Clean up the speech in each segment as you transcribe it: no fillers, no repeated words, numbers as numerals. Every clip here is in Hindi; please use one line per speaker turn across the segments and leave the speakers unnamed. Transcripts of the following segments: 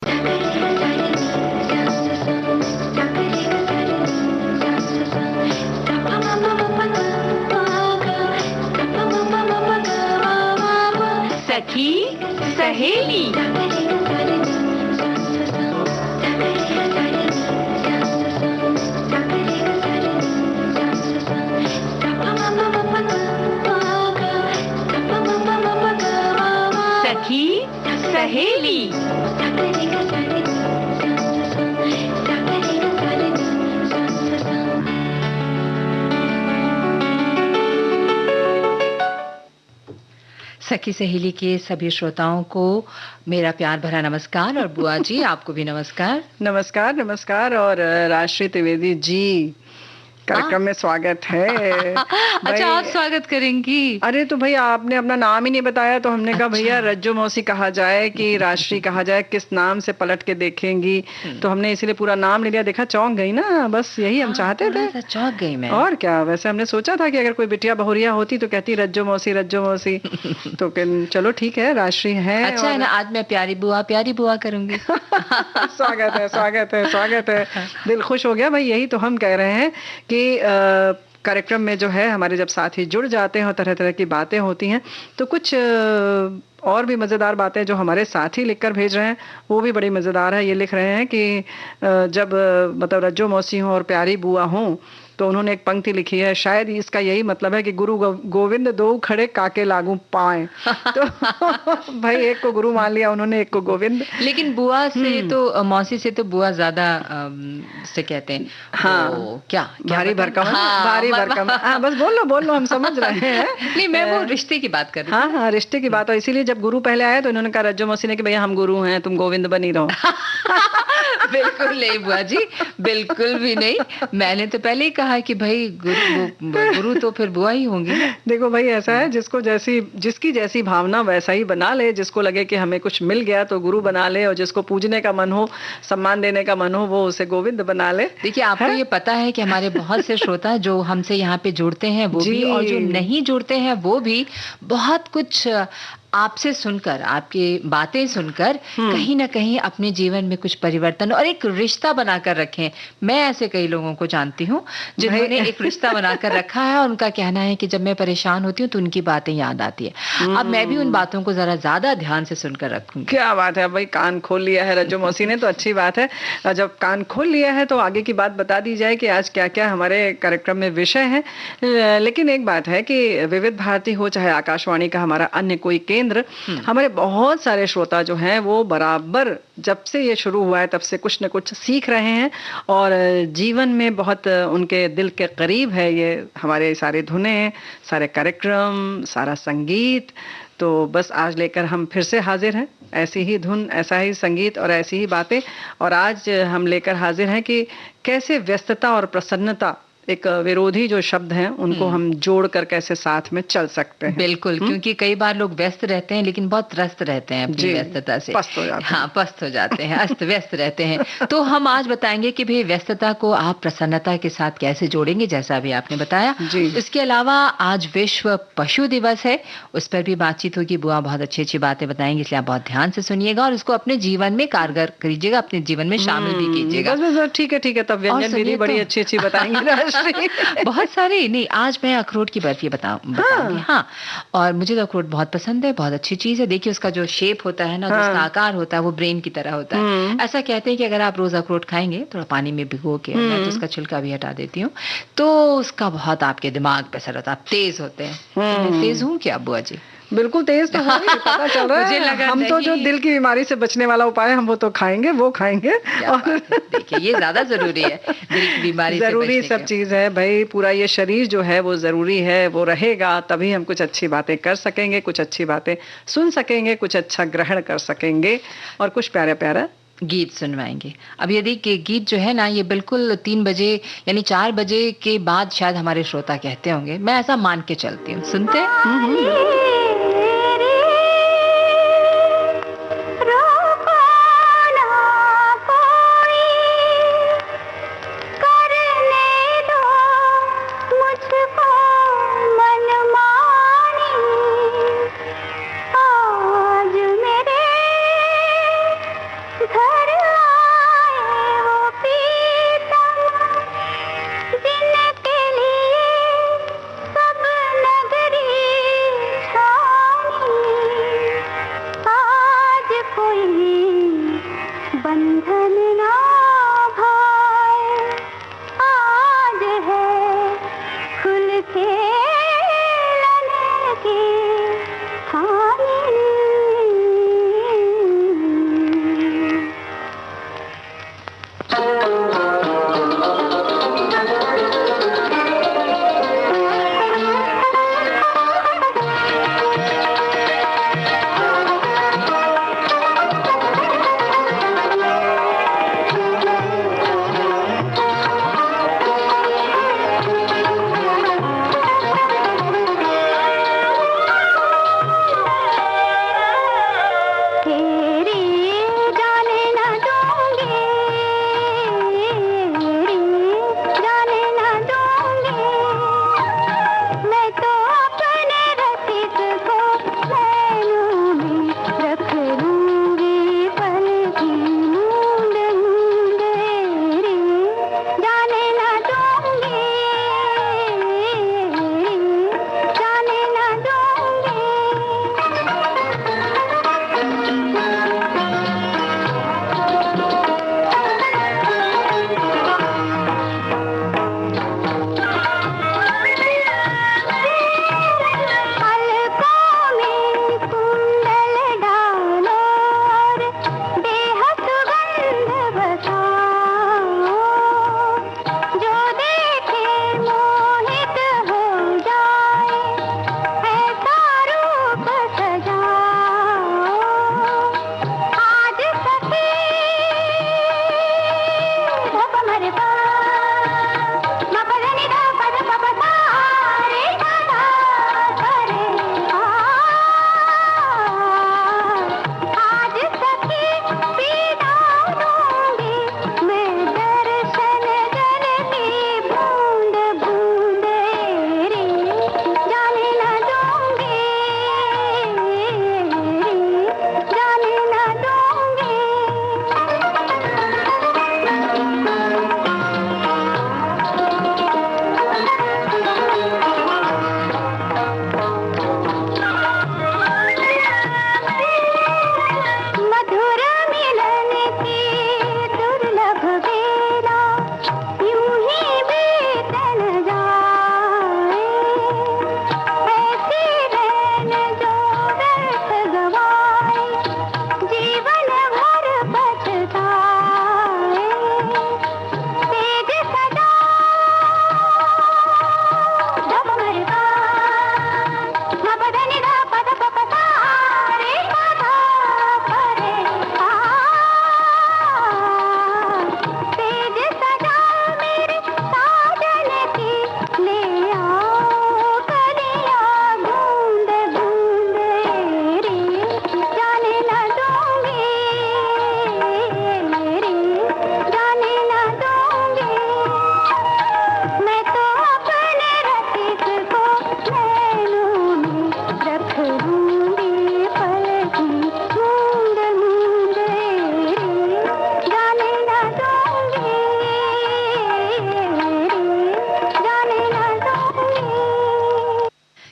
सखी सहेली। सखी सहेली। सखी सहेली के सभी श्रोताओं को मेरा प्यार भरा नमस्कार और बुआ जी आपको भी नमस्कार।
नमस्कार नमस्कार। और राजश्री त्रिवेदी जी कार्यक्रम में स्वागत है।
अच्छा, आप स्वागत करेंगी?
अरे तो भैया आपने अपना नाम ही नहीं बताया तो हमने कहा भैया रज्जो मौसी कहा जाए कि राजश्री कहा जाए, किस नाम से पलट के देखेंगी। तो हमने इसीलिए पूरा नाम ले लिया। देखा चौंक गई ना, बस यही हम चाहते थे।
चौंक गई मैं।
और क्या, वैसे हमने सोचा था कि अगर कोई बिटिया बहुरिया होती तो कहती रज्जो मौसी रज्जो मौसी। तो चलो ठीक है, राजश्री है।
अच्छा है ना, आज मैं प्यारी बुआ करूंगी।
स्वागत है स्वागत है स्वागत है। दिल खुश हो गया भाई। यही तो हम कह रहे हैं कि कार्यक्रम में जो है हमारे जब साथी जुड़ जाते हैं और तरह तरह की बातें होती हैं तो कुछ और भी मज़ेदार बातें जो हमारे साथी लिखकर भेज रहे हैं वो भी बड़ी मज़ेदार है। ये लिख रहे हैं कि जब मतलब रज्जो मौसी हों और प्यारी बुआ हों तो उन्होंने एक पंक्ति लिखी है, शायद इसका यही मतलब है कि गुरु गोविंद दो खड़े काके लागू पाए। तो भाई एक को गुरु मान लिया उन्होंने, एक को गोविंद।
लेकिन बुआ से तो मौसी से तो बुआ ज्यादा से कहते हैं।
हाँ
क्या
भारी भरकम। भारी भरकम। हाँ बस बोल लो हम समझ रहे हैं।
नहीं, मैं वो रिश्ते की बात कर रही हूँ।
हाँ रिश्ते की बात। और इसीलिए जब गुरु पहले आए तो इन्होंने कहा रज्जो मौसी ने कि भैया हम गुरु हैं, तुम गोविंद बनी रहो।
बिल्कुल नहीं बुआ जी, बिल्कुल भी नहीं। मैंने तो पहले ही कहा कि भाई गुरु तो फिर बुआ ही होंगी।
देखो भाई ऐसा है, जिसकी जैसी भावना वैसा ही बना ले। जिसको लगे कि हमें कुछ मिल गया तो गुरु बना ले, और जिसको पूजने का मन हो, सम्मान देने का मन हो, वो उसे गोविंद बना ले।
देखिए आपको ये पता है कि हमारे बहुत से श्रोता जो हमसे यहाँ पे जुड़ते हैं वो भी, और जो नहीं जुड़ते हैं वो भी, बहुत कुछ आपसे सुनकर, आपकी बातें सुनकर कहीं ना कहीं अपने जीवन में कुछ परिवर्तन और एक रिश्ता बनाकर रखें। मैं ऐसे कई लोगों को जानती हूँ जिन्होंने एक रिश्ता बनाकर रखा है और उनका कहना है कि जब मैं परेशान होती हूँ तो उनकी बातें याद आती है। अब मैं भी उन बातों को जरा ज्यादा ध्यान से सुनकर रखूंगी।
क्या बात है भाई, कान खोल लिया है रज्जो मौसी ने, तो अच्छी बात है। जब कान खोल लिया है तो आगे की बात बता दी जाए कि आज क्या क्या हमारे कार्यक्रम में विषय है। लेकिन एक बात है कि विविध भारती हो चाहे आकाशवाणी का हमारा अन्य कोई केंद्र, हमारे बहुत सारे श्रोता जो हैं वो बराबर जब से ये शुरू हुआ है तब से कुछ न कुछ सीख रहे हैं और जीवन में बहुत उनके दिल के करीब है ये हमारे सारे धुनें, सारे कार्यक्रम, सारा संगीत। तो बस आज लेकर हम फिर से हाजिर हैं, ऐसी ही धुन, ऐसा ही संगीत और ऐसी ही बातें। और आज हम लेकर हाजिर हैं कि कैसे व्यस्तता और प्रसन्नता, एक विरोधी जो शब्द हैं, उनको हम जोड़कर कैसे साथ में चल सकते हैं।
बिल्कुल, क्योंकि कई बार लोग व्यस्त रहते हैं लेकिन बहुत त्रस्त रहते हैं अपनी व्यस्तता से,
पस्त हो जाते हैं।
हाँ, पस्त हो जाते हैं, अस्त व्यस्त रहते हैं। तो हम आज बताएंगे कि भाई व्यस्तता को आप प्रसन्नता के साथ कैसे जोड़ेंगे, जैसा अभी आपने बताया। इसके अलावा आज विश्व पशु दिवस है, उस पर भी बातचीत होगी। बुआ बहुत अच्छी अच्छी बातें बताएंगे, इसलिए आप बहुत ध्यान से सुनिएगा और इसको अपने जीवन में कारगर करिएगा, अपने जीवन में शामिल भी कीजिएगा।
ठीक है। तब व्यंजन विधि बड़ी अच्छी अच्छी बताएंगे।
बहुत सारे नहीं, आज मैं अखरोट की बर्फी बताऊंगी। हाँ, और मुझे तो अखरोट बहुत पसंद है, बहुत अच्छी चीज है। देखिए उसका जो शेप होता है ना, जो उसका आकार होता है वो ब्रेन की तरह होता है। ऐसा कहते हैं कि अगर आप रोज अखरोट खाएंगे थोड़ा पानी में भिगो के, मैं तो उसका छिलका भी हटा देती हूँ, तो उसका बहुत आपके दिमाग पे असर होता है, आप तेज होते हैं। मैं तेज हूँ क्या बुआ जी?
बिल्कुल तेज तो हो रही है, पता चल रहा है। हम तो जो दिल की बीमारी से बचने वाला उपाय हम वो तो खाएंगे, वो खाएंगे। और
देखिए ये ज्यादा जरूरी है, दिल की बीमारी
जरूरी सब चीज है भाई। पूरा ये शरीर जो है वो जरूरी है, वो रहेगा तभी हम कुछ अच्छी बातें कर सकेंगे, कुछ अच्छी बातें सुन सकेंगे, कुछ अच्छा ग्रहण कर सकेंगे और कुछ प्यारा प्यारा
गीत सुनवाएंगे। अब यदि कि गीत जो है ना, ये बिल्कुल 3 बजे यानी 4 बजे के बाद शायद हमारे श्रोता कहते होंगे, मैं ऐसा मान के चलती हूँ। सुनते हैं?
घर बंधन ना भाए, आज है खुल खेलने की थामी।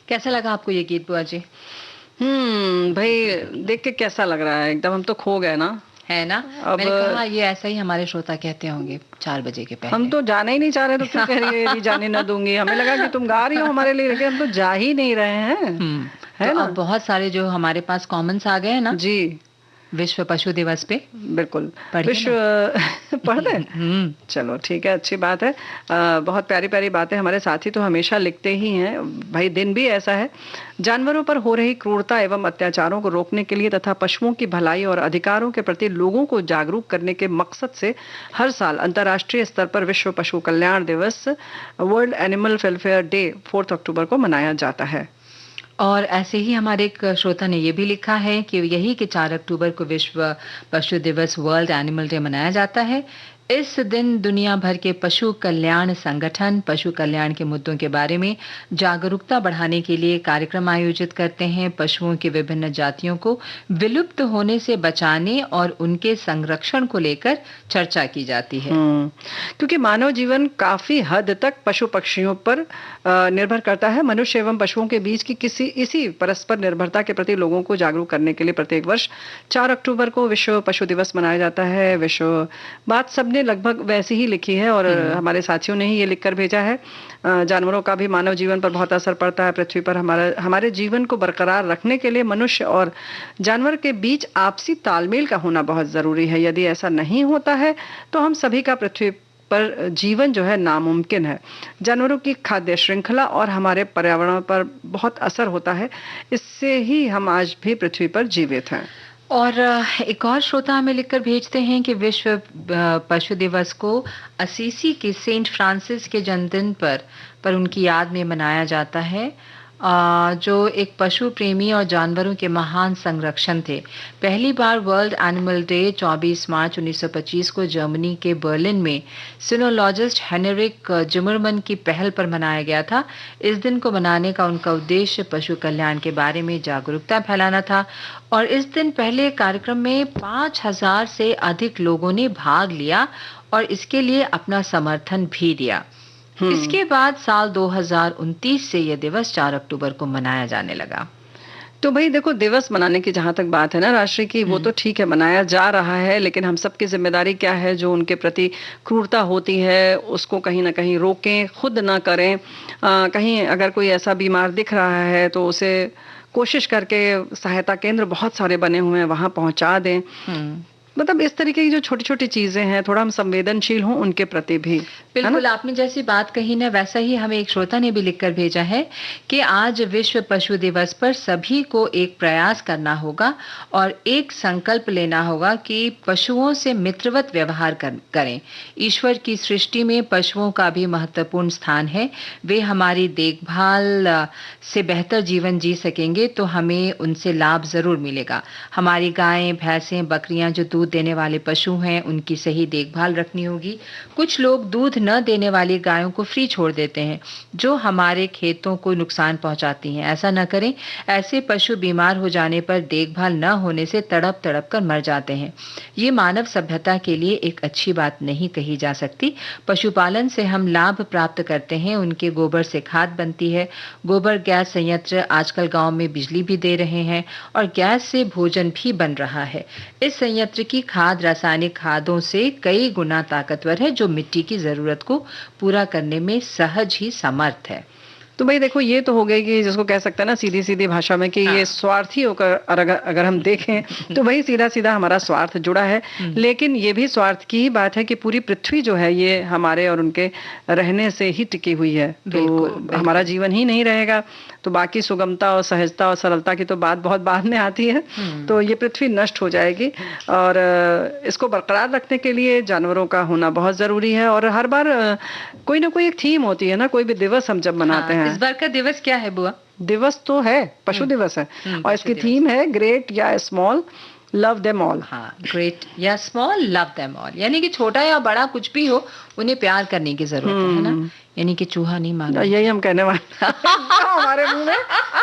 कैसा लगा आपको ये गीत बुआ जी?
भाई देख के कैसा लग रहा है, एकदम हम तो खो गए ना,
है ना।
अब
मैंने कहा ये ऐसा ही हमारे श्रोता कहते होंगे 4 बजे के पहले।
हम तो जाना ही नहीं चाह रहे, तो क्यों कह रही है ये जाने ना दूंगी? हमें लगा कि तुम गा रही हो हमारे लिए, लेकिन हम तो जा ही नहीं रहे हैं, है
तो
ना।
अब बहुत सारे जो हमारे पास कॉमेंट्स आ गए हैं ना
जी,
विश्व पशु दिवस पे।
बिल्कुल
पढ़िए
विश्व पढ़ दें। चलो ठीक है, अच्छी बात है। बहुत प्यारी प्यारी बातें हमारे साथी तो हमेशा लिखते ही हैं। भाई दिन भी ऐसा है, जानवरों पर हो रही क्रूरता एवं अत्याचारों को रोकने के लिए तथा पशुओं की भलाई और अधिकारों के प्रति लोगों को जागरूक करने के मकसद से हर साल अंतर्राष्ट्रीय स्तर पर विश्व पशु कल्याण दिवस, वर्ल्ड एनिमल वेलफेयर डे 4 अक्टूबर को मनाया जाता है।
और ऐसे ही हमारे एक श्रोता ने ये भी लिखा है कि यही कि 4 अक्टूबर को विश्व पशु दिवस, वर्ल्ड एनिमल डे मनाया जाता है। इस दिन दुनिया भर के पशु कल्याण संगठन पशु कल्याण के मुद्दों के बारे में जागरूकता बढ़ाने के लिए कार्यक्रम आयोजित करते हैं। पशुओं की विभिन्न जातियों को विलुप्त होने से बचाने और उनके संरक्षण को लेकर चर्चा की जाती है।
क्योंकि मानव जीवन काफी हद तक पशु पक्षियों पर निर्भर करता है। मनुष्य एवं पशुओं के बीच की इसी परस्पर निर्भरता के प्रति लोगों को जागरूक करने के लिए प्रत्येक वर्ष 4 अक्टूबर को विश्व पशु दिवस मनाया जाता है। विश्व बात सबने लगभग वैसी ही लिखी है और हमारे साथियों ने ही ये लिखकर भेजा है। जानवरों का भी मानव जीवन पर बहुत असर पड़ता है। पृथ्वी पर हमारे जीवन को बरकरार रखने के लिए मनुष्य और जानवर के बीच आपसी तालमेल का होना बहुत जरूरी है। यदि ऐसा नहीं होता है तो हम सभी का पृथ्वी पर जीवन जो है नामुमकिन है। जानवरों की खाद्य श्रृंखला और हमारे पर्यावरण पर बहुत असर होता है। इससे ही हम आज भी पृथ्वी पर जीवित हैं।
और एक और श्रोता हमें लिखकर भेजते हैं कि विश्व पशु दिवस को असीसी के सेंट फ्रांसिस के जन्मदिन पर उनकी याद में मनाया जाता है, जो एक पशु प्रेमी और जानवरों के महान संरक्षण थे। पहली बार वर्ल्ड एनिमल डे 24 मार्च 1925 को जर्मनी के बर्लिन में सिनोलॉजिस्ट हेनरिक जिमरमन की पहल पर मनाया गया था। इस दिन को मनाने का उनका उद्देश्य पशु कल्याण के बारे में जागरूकता फैलाना था और इस दिन पहले कार्यक्रम में 5000 से अधिक लोगों ने भाग लिया और इसके लिए अपना समर्थन भी दिया। इसके बाद साल 2029 से यह दिवस 4 अक्टूबर को मनाया जाने लगा।
तो भाई देखो, दिवस मनाने की जहां तक बात है ना राष्ट्रीय की, वो तो ठीक है, मनाया जा रहा है, लेकिन हम सबकी जिम्मेदारी क्या है? जो उनके प्रति क्रूरता होती है उसको कहीं ना कहीं रोकें, खुद ना करें। कहीं अगर कोई ऐसा बीमार दिख रहा है तो उसे कोशिश करके, सहायता केंद्र बहुत सारे बने हुए हैं, वहां पहुंचा दें। मतलब इस तरीके की जो छोटी छोटी चीजें हैं, थोड़ा हम संवेदनशील हों उनके प्रति भी।
बिल्कुल, आपने जैसी बात कही ना, वैसा ही हमें एक श्रोता ने भी लिखकर भेजा है कि आज विश्व पशु दिवस पर सभी को एक प्रयास करना होगा और एक संकल्प लेना होगा कि पशुओं से मित्रवत व्यवहार करें। ईश्वर की सृष्टि में पशुओं का भी महत्वपूर्ण स्थान है। वे हमारी देखभाल से बेहतर जीवन जी सकेंगे तो हमें उनसे लाभ जरूर मिलेगा। हमारी गायें, भैंसें, बकरियां जो दूध देने वाले पशु हैं, उनकी सही देखभाल रखनी होगी। कुछ लोग दूध न देने वाली गायों को फ्री छोड़ देते हैं जो हमारे खेतों को नुकसान पहुंचाती हैं। ऐसा न करें। ऐसे पशु बीमार हो जाने पर देखभाल न होने से तड़प तड़प कर मर जाते हैं। ये मानव सभ्यता के लिए एक अच्छी बात नहीं कही जा सकती। पशुपालन से हम लाभ प्राप्त करते हैं। उनके गोबर से खाद बनती है। गोबर गैस संयंत्र आजकल गांव में बिजली भी दे रहे हैं और गैस से भोजन भी बन रहा है। इस संयंत्र की खाद रासायनिक खादों से कई गुना ताकतवर है, जो मिट्टी की जरूरत को पूरा करने में सहज ही समर्थ है।
तो भाई देखो, ये तो हो गई कि जिसको कह सकते हैं ना सीधी सीधी भाषा में कि ये स्वार्थी होकर अगर हम देखें तो भाई सीधा सीधा हमारा स्वार्थ जुड़ा है। लेकिन ये भी स्वार्थ की ही बात है कि पूरी पृथ्वी जो है ये हमारे और उनके रहने से ही टिकी हुई है। तो हमारा जीवन ही नहीं रहेगा तो बाकी सुगमता और सहजता और सरलता की तो बात बहुत बाद में आती है। तो ये पृथ्वी नष्ट हो जाएगी और इसको बरकरार रखने के लिए जानवरों का होना बहुत जरूरी है। और हर बार कोई ना कोई एक थीम होती है ना, कोई भी दिवस हम जब मनाते हैं।
इस बार का दिवस क्या है बुआ?
दिवस तो है पशु दिवस है और इसकी थीम है ग्रेट या स्मॉल लव देम ऑल।
हाँ, ग्रेट या स्मॉल लव देम ऑल, यानी कि छोटा या बड़ा कुछ भी हो उन्हें प्यार करने की जरूरत है ना। यानी कि चूहा नहीं मांगा।
यही हम कहने वाले हमारे मुंह में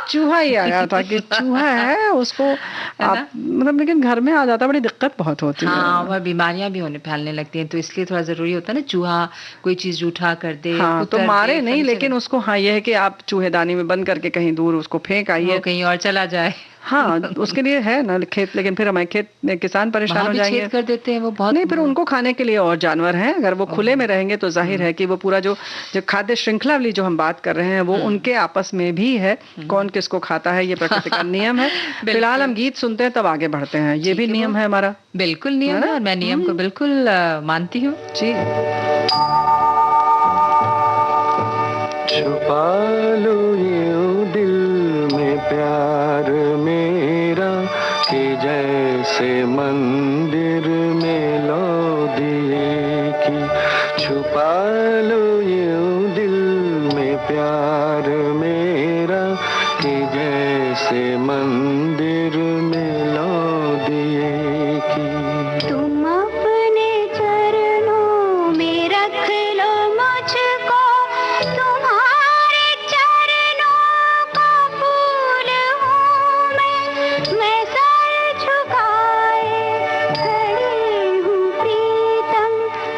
चूहा ही आ गया था कि चूहा है उसको आप मतलब, लेकिन घर में आ जाता बड़ी दिक्कत बहुत होती है।
हाँ, और बीमारियां भी होने फैलने लगती हैं, तो इसलिए थोड़ा जरूरी होता है ना, चूहा कोई चीज जूठा कर दे।
हाँ, तो मारे नहीं, लेकिन उसको हाँ ये है कि आप चूहेदानी में बंद करके कहीं दूर उसको फेंक आइए,
कहीं और चला जाए।
हाँ, उसके लिए है ना खेत, लेकिन फिर हमारे खेत में किसान परेशान हो जाएंगे।
छेद कर देते हैं वो बहुत।
नहीं, फिर उनको खाने के लिए और जानवर हैं। अगर वो खुले में रहेंगे तो जाहिर है कि वो पूरा जो खाद्य श्रृंखला वाली जो हम बात कर रहे हैं वो उनके आपस में भी है, कौन किसको खाता है, ये प्रकृति का नियम है। फिलहाल हम गीत सुनते हैं तब आगे बढ़ते हैं। ये भी नियम है हमारा।
बिल्कुल नियम है और मैं नियम को बिल्कुल मानती हूँ
जी।
छुपा लो ये दिल में प्यार मेरा कि जैसे मंदिर में लो दिए की। छुपा लो ये दिल में प्यार मेरा कि जैसे मंदिर में लो दिए की।
तुम अपने चरणों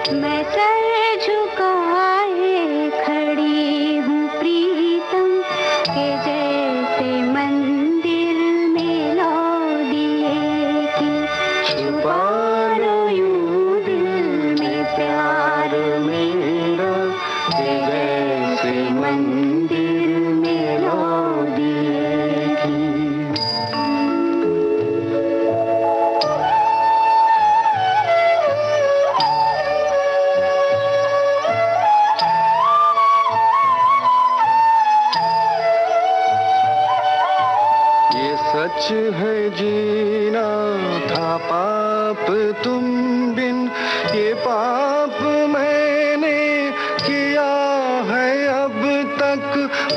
मैं सर झुकाए खड़ी हूँ प्रीतम के जैसे मंदिर में लो दिए की। छुपा लो यूं दिल में प्यार मेरा के जैसे मंदिर में लो दिए की।
सच है जीना था पाप तुम बिन, ये पाप मैंने किया है अब तक,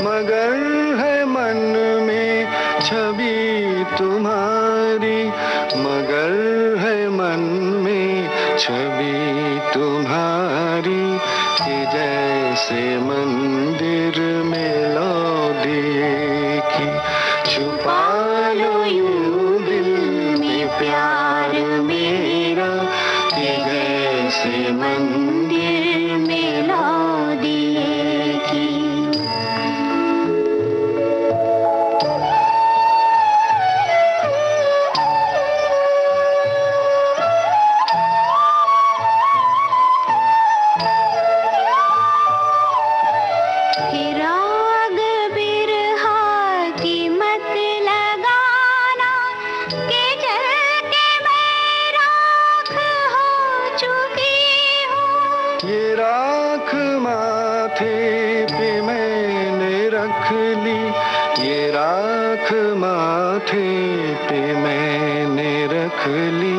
मगर है मन में छवि तुम्हारी, मगर है मन में छवि तुम्हारी, कि जैसे मंदिर में लो दिए की। छुपा लो यूं दिल में प्यार मेरा कि जैसे मंदिर में लो दिए की।
राग बिरहा की मत लगाना के जल के मैं राख हो चुकी हूँ।
ये राख माथे पे मैंने रख ली, ये राख माथे पे मैंने रख ली,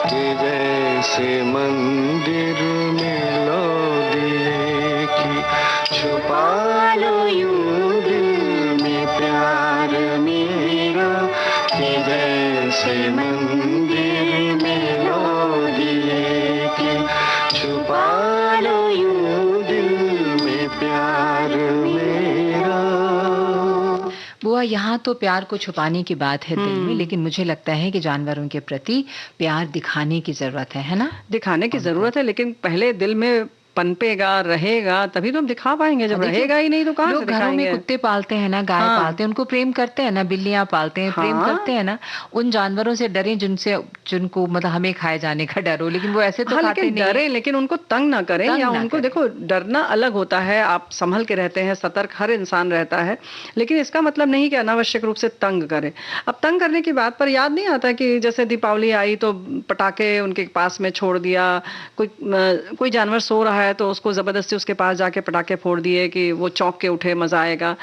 कि जैसे मंदिर में लो दिए की। छुपा लो यूं दिल में प्यार मेरा कि जैसे मंदिर में लो दिए की। छुपा लो यूं दिल में प्यार मेरा।
बुआ, यहाँ तो प्यार को छुपाने की बात है दिल में, लेकिन मुझे लगता है कि जानवरों के प्रति प्यार दिखाने की जरूरत है ना?
दिखाने की जरूरत है, लेकिन पहले दिल में पनपेगा रहेगा तभी तो हम दिखा पाएंगे। जब रहेगा ही नहीं तो कहाँ से
लोग घरों में
दिखाएंगे?
कुत्ते पालते हैं ना, गाय पालते हैं, उनको प्रेम करते हैं ना, बिल्लियां पालते हैं, प्रेम करते हैं ना। उन जानवरों से डरें जिनको मतलब हमें खाए जाने का डर हो, लेकिन वो ऐसे तो खाते
लेकिन
नहीं हैं।
डरे, लेकिन उनको तंग ना करें,
तंग
या
ना
उनको
करें।
देखो, डरना अलग होता है, आप संभल के रहते हैं, सतर्क हर इंसान रहता है, लेकिन इसका मतलब नहीं कि अनावश्यक रूप से तंग करें। अब तंग करने की बात पर याद नहीं आता कि जैसे दीपावली आई तो पटाखे उनके पास में छोड़ दिया, कोई जानवर सो रहा है तो उसको जबरदस्ती उसके पास जाके पटाखे फोड़ दिए कि वो चौंक के उठे, मजा आएगा।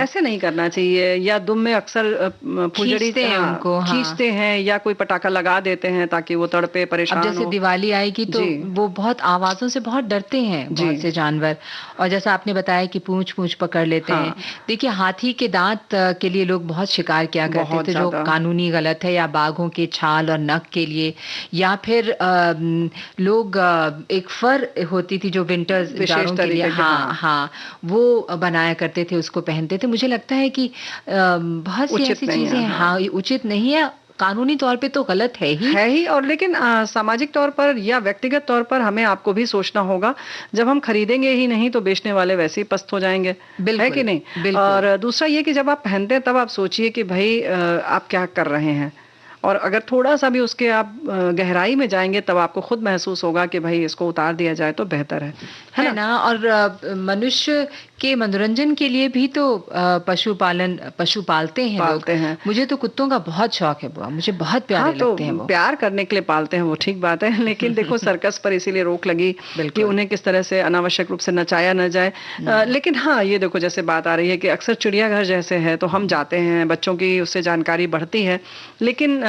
ऐसे नहीं करना चाहिए। या दुम में अक्सर फुलझड़ी
खींचते हैं उनको, हाँ।
खींचते हैं, या कोई पटाखा लगा देते हैं ताकि वो तड़पे, परेशान
अब जैसे
हो।
दिवाली आएगी तो
जी।
वो बहुत आवाजों से बहुत डरते हैं बहुत से जानवर, और जैसा आपने बताया कि पूंछ पूंछ पकड़ लेते हैं। देखिए, हाथी के दांत के लिए लोग बहुत शिकार किया करते
बहुत
थे, जो
ज्यादा।
कानूनी गलत है, या बाघों के छाल और नख के लिए, या फिर लोग एक फर होती थी जो विंटर्स जाड़ों के लिए,
तरीके की,
हाँ, वो बनाया करते थे, उसको पहनते थे। मुझे लगता है कि बहुत सी
उचित
ऐसी
नहीं है,
चीजें हाँ, ये उचित नहीं है, कानूनी तौर पे तो गलत है ही।
और लेकिन सामाजिक तौर पर या व्यक्तिगत तौर पर हमें आपको भी सोचना होगा। जब हम खरीदेंगे ही नहीं तो बेचने वाले वैसे ही पस्त हो जाएंगे, है कि नहीं?
बिल्कुल।
और दूसरा ये कि जब आप पहनते हैं तब आप सोचिए कि भाई आप क्या कर रहे हैं, और अगर थोड़ा सा भी उसके आप गहराई में जाएंगे तब आपको खुद महसूस होगा कि भाई इसको उतार दिया जाए तो बेहतर है
ना? और मनुष्य के मनोरंजन के लिए भी तो पशु पालते हैं लोग। मुझे तो कुत्तों का बहुत शौक है बुआ, मुझे बहुत प्यारे लगते हैं वो।
प्यार करने के लिए पालते हैं वो, ठीक बात है, लेकिन देखो सर्कस पर इसीलिए रोक लगी कि उन्हें किस तरह से अनावश्यक रूप से नचाया न जाए। लेकिन हाँ, ये देखो जैसे बात आ रही है कि अक्सर चिड़ियाघर जैसे है तो हम जाते हैं, बच्चों की उससे जानकारी बढ़ती है, लेकिन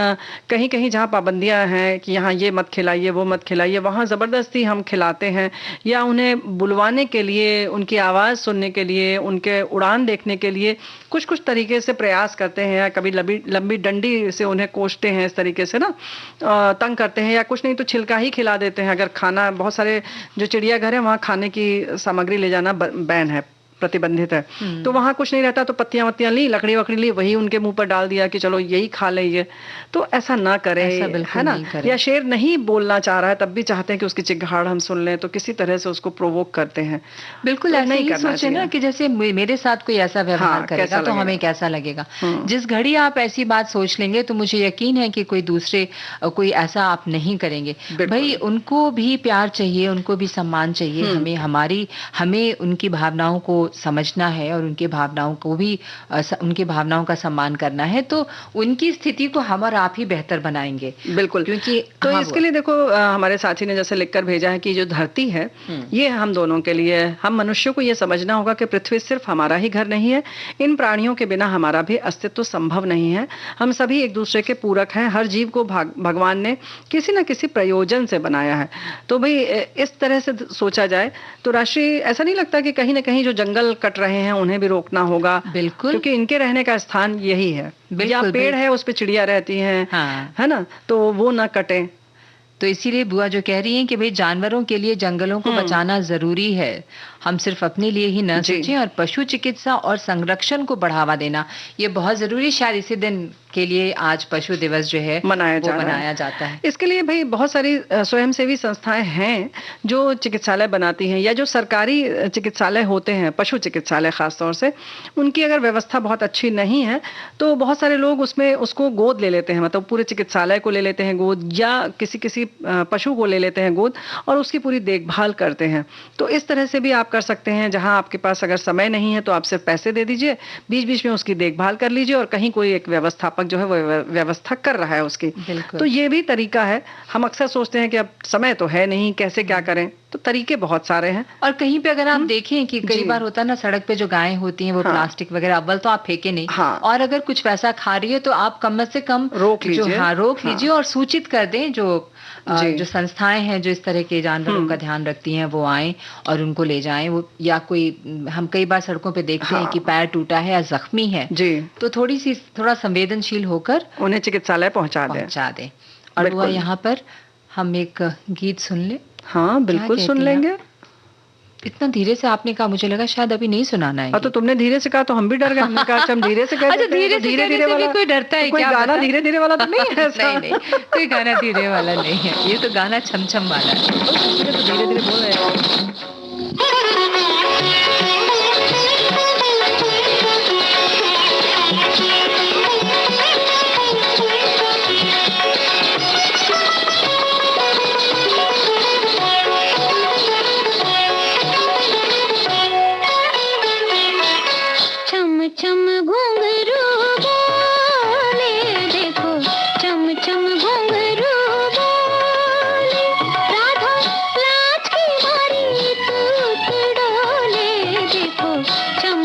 कहीं कहीं जहाँ पाबंदियां हैं कि यहाँ ये मत खिलाइए, वो मत खिलाइए, वहाँ जबरदस्ती हम खिलाते हैं, या उन्हें बुलवाने के लिए, उनकी आवाज सुनने के लिए, उनके उड़ान देखने के लिए कुछ कुछ तरीके से प्रयास करते हैं, या कभी लंबी डंडी से उन्हें कोसते हैं, इस तरीके से ना तंग करते हैं, या कुछ नहीं तो छिलका ही खिला देते हैं। अगर खाना, बहुत सारे जो चिड़ियाघर है वहाँ खाने की सामग्री ले जाना बैन है, प्रतिबंधित है। तो वहां कुछ नहीं रहता, तो पत्तियां वत्तियां ली, लकड़ी वकड़ी ली, वही उनके मुंह पर डाल दिया कि चलो यही खा लीजिए। तो ऐसा ना करें, है ना। या शेर नहीं बोलना चाह रहा है तब भी चाहते हैं कि उसकी चिल्लाहट हम सुन लें, तो किसी तरह से उसको प्रोवोक करते हैं।
बिल्कुल
तो
ऐसे
नहीं
ही
करना
सोचे ना
चाहिए।
कि जैसे मेरे साथ कोई ऐसा व्यवहार
हाँ,
करेगा
कैसा
तो हमें
लगेगा?
कैसा लगेगा। जिस घड़ी आप ऐसी बात सोच लेंगे तो मुझे यकीन है कि कोई दूसरे कोई ऐसा आप नहीं करेंगे।
बिल्कुल।
भाई उनको भी प्यार चाहिए, उनको भी सम्मान चाहिए। हमें उनकी भावनाओं को समझना है और उनकी भावनाओं को भी उनकी भावनाओं का सम्मान करना है। तो उनकी स्थिति को हम और आप ही बेहतर बनाएंगे।
बिल्कुल।
क्योंकि
तो
हाँ,
इसके लिए देखो हमारे साथी ने जैसे लिखकर भेजा है कि जो धरती है ये हम दोनों के लिए है। हम मनुष्यों को ये समझना होगा कि पृथ्वी सिर्फ हमारा ही घर नहीं है, इन प्राणियों के बिना हमारा भी अस्तित्व संभव नहीं है। हम सभी एक दूसरे के पूरक हैं। हर जीव को भगवान ने किसी न किसी प्रयोजन से बनाया है। तो भाई इस तरह से सोचा जाए तो राष्ट्रीय, ऐसा नहीं लगता कि कहीं ना कहीं जो जंगल कट रहे हैं उन्हें भी रोकना होगा?
बिल्कुल।
क्योंकि इनके रहने का स्थान यही है। या पेड़ है उस पे चिड़िया रहती हैं,
हाँ।
है ना, तो वो ना कटे।
तो इसीलिए बुआ जो कह रही हैं कि भाई जानवरों के लिए जंगलों को बचाना जरूरी है। हम सिर्फ अपने लिए ही न सोचें और पशु चिकित्सा और संरक्षण को बढ़ावा देना ये बहुत जरूरी। शायद इसी दिन के लिए आज पशु दिवस जो है मनाया जाता है।
इसके लिए भाई बहुत सारी स्वयंसेवी संस्थाएं हैं जो चिकित्सालय बनाती हैं, या जो सरकारी चिकित्सालय होते हैं, पशु चिकित्सालय खासतौर से, उनकी अगर व्यवस्था बहुत अच्छी नहीं है तो बहुत सारे लोग उसमें उसको गोद ले लेते हैं, मतलब पूरे चिकित्सालय को ले लेते हैं गोद, या किसी पशु को ले लेते हैं गोद और उसकी पूरी देखभाल करते हैं। तो इस तरह से भी आप कर सकते हैं। जहां आपके पास अगर समय नहीं है तो आप सिर्फ पैसे दे दीजिए, बीच बीच में उसकी देखभाल कर लीजिए, और कहीं कोई एक व्यवस्थापक जो है वो व्यवस्था कर रहा है उसकी। तो ये भी तरीका है। हम अक्सर सोचते हैं कि अब समय तो है नहीं, कैसे क्या करें, तो तरीके बहुत सारे हैं।
और कहीं पे अगर आप देखें कि कई बार होता है ना, सड़क पे जो गायें होती हैं वो प्लास्टिक वगैरह अव्वल तो आप फेंके नहीं, और अगर कुछ वैसा खा रही है तो आप कम से कम
रोक
लीजिए और सूचित कर दें। जो संस्थाएं हैं जो इस तरह के जानवरों का ध्यान रखती हैं वो आए और उनको ले जाएं। वो या कोई, हम कई बार सड़कों पे देखते हैं कि पैर टूटा है या जख्मी है तो थोड़ा संवेदनशील होकर
उन्हें चिकित्सालय पहुंचा दें।
और वो यहाँ पर हम एक गीत सुन ले।
हाँ बिल्कुल सुन लेंगे।
इतना धीरे से आपने कहा, मुझे लगा शायद अभी नहीं सुनाना है।
तो तुमने धीरे से कहा तो हम भी डर गए। हमने कहा हम धीरे से कहते हैं।
धीरे वाला कोई डरता है?
कोई गाना धीरे वाला तो नहीं है?
नहीं, कोई गाना धीरे वाला नहीं है, ये तो गाना छम वाला है।
धीरे बोल रहे हैं।
चम घुंघरू बोले, देखो चम घुंघरू बोले, राधा लाज की मारी तूत डोले, देखो चम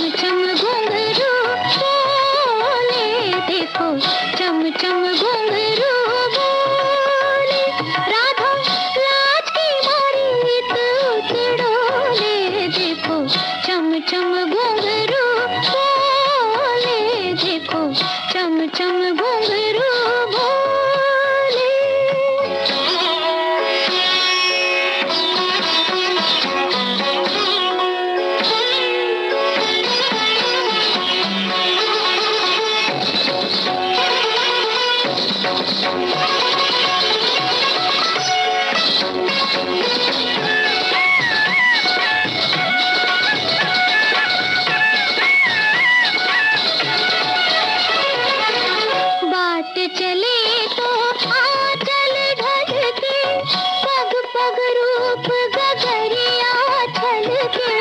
घुंघरू बोले, देखो चम घुंघरू बोले, राधा लाज की मारी तूत डोले, देखो चम घुंघरू देखो चम घुंघरू बोले। चले तो आंचल ढलके, पग पग रूप गगरिया छलके,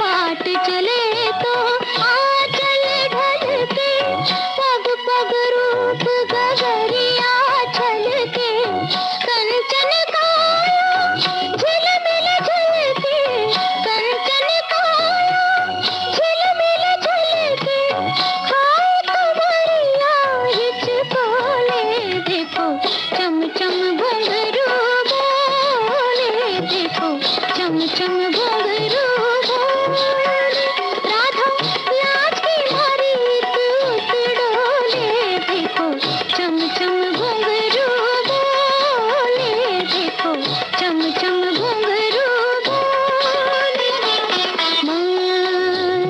बाट चले तो आंचल ढलके, पग पग रूप गगरिया छलके, कंचन काया झिलमिल झलके, कंचन काया झिलमिल झलके, खाए कमरिया हिचकोले, देखो चम घुंघरू बोले, देखो चम घुंघरू बोले, राधा लाज की मारी तूत डोले, देखो चम घुंघरू बोले, देखो चम घुंघरू बोले। मान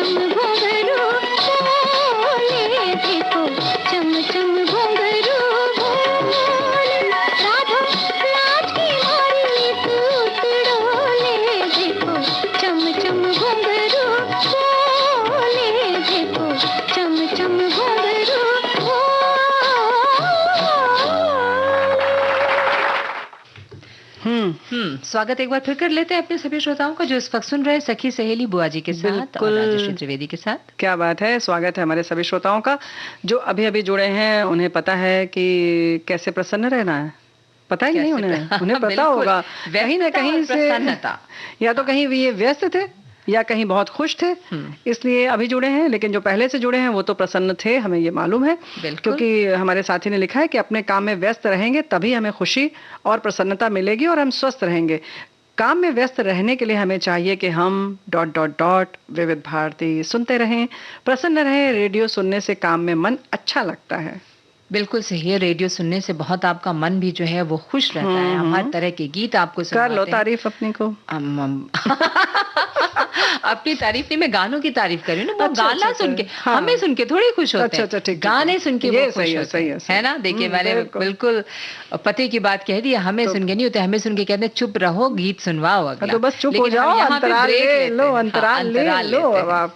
चम घुंघरू बोले, देखो चम चम घुंघरू बोले। राधा लाज की मारी सूत डोले, देखो चम चम घुंघरू बोले, देखो चम चम घुंघरू बोले।
स्वागत एक बार फिर कर लेते हैं अपने सभी श्रोताओं का जो इस वक्त सुन रहे हैं सखी सहेली बुआ जी के साथ और
बिल्कुल।
राजश्री त्रिवेदी के साथ।
क्या बात है, स्वागत है हमारे सभी श्रोताओं का जो अभी अभी जुड़े हैं। उन्हें पता है कि कैसे प्रसन्न रहना है, पता ही नहीं उन्हें पता
बिल्कुल।
होगा कहीं ना कहीं से,
प्रसन्नता।
या तो कहीं ये व्यस्त थे या कहीं बहुत खुश थे, इसलिए अभी जुड़े हैं। लेकिन जो पहले से जुड़े हैं वो तो प्रसन्न थे, हमें ये मालूम है,
बिल्कुल।
क्योंकि हमारे साथी ने लिखा है कि अपने काम में व्यस्त रहेंगे तभी हमें खुशी और प्रसन्नता मिलेगी और हम स्वस्थ रहेंगे। काम में व्यस्त रहने के लिए हमें चाहिए कि हम ... विविध भारती सुनते रहें, प्रसन्न रहें। रेडियो सुनने से काम में मन अच्छा लगता है।
बिल्कुल सही है, रेडियो सुनने से बहुत आपका मन भी जो है वो खुश रहता है। हम हर तरह के गीत आपको
कर
सुनाते
लो
हैं।
तारीफ अपनी को।
अपनी तारीफ नहीं, मैं गानों की तारीफ कर रही हूँ ना। वो
अच्छा,
गाना
अच्छा,
सुन के
हाँ।
हमें सुन के थोड़ी खुश होते
अच्छा, अच्छा, ठीक,
हैं,
ठीक,
गाने सुन के
ये
वो खुश
सही है,
होते
सही है,
हैं,
सही
है ना। देखिए मैंने
बिल्कुल।
बिल्कुल पते की बात कह दी, हमें सुन के नहीं होते, हमें सुन के कहते हैं चुप रहो, गीत सुनवाओ अगला।
तो बस चुप हो
लेकिन हम
जाओ,
यहाँ पे
अंतराल
ब्रेक
ले
लेते
लो,
हैं।
अंतराल
हाँ,
ले
अंतराल
लो
लेते
अब
हैं।
आप।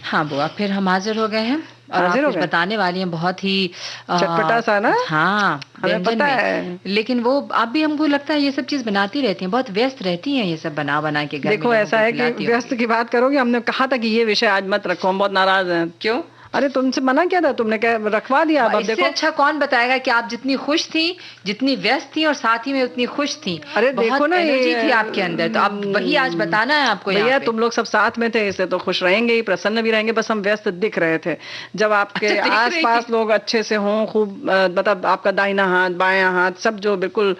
हाँ बुआ, फिर हम हाजिर हो गए हैं और आप
हाजिर हो
कुछ
गए?
बताने वाली हैं बहुत ही
चटपटा सा ना?
हाँ,
हमें
व्यंजन
पता
में।
है।
लेकिन वो आप भी, हमको लगता है ये सब चीज बनाती रहती हैं, बहुत व्यस्त रहती हैं ये सब बना बना के घर में
देखो
लोगों
ऐसा
को
है कि
खिलाती
व्यस्त
होंगी।
की बात करोगे, हमने कहा था कि ये विषय आज मत रखो, हम बहुत नाराज हैं।
क्यों?
अरे तुमसे मना किया था, तुमने क्या रखवा दिया। अब
इससे
देखो,
अच्छा कौन बताएगा कि आप जितनी खुश थी, जितनी व्यस्त थी और साथ ही में उतनी खुश थी।
अरे
बहुत
देखो ना,
एनर्जी
ये
थी आपके अंदर, तो अब वही आज बताना है आपको यहाँ
भैया
पे।
तुम लोग सब साथ में थे, इसलिए तो खुश रहेंगे ही, प्रसन्न भी रहेंगे। बस हम व्यस्त दिख रहे थे। जब आपके
अच्छा, दिख रही
आसपास
थी।
लोग अच्छे से हों, खूब मतलब आपका दाहिना हाथ बायां हाथ सब जो बिल्कुल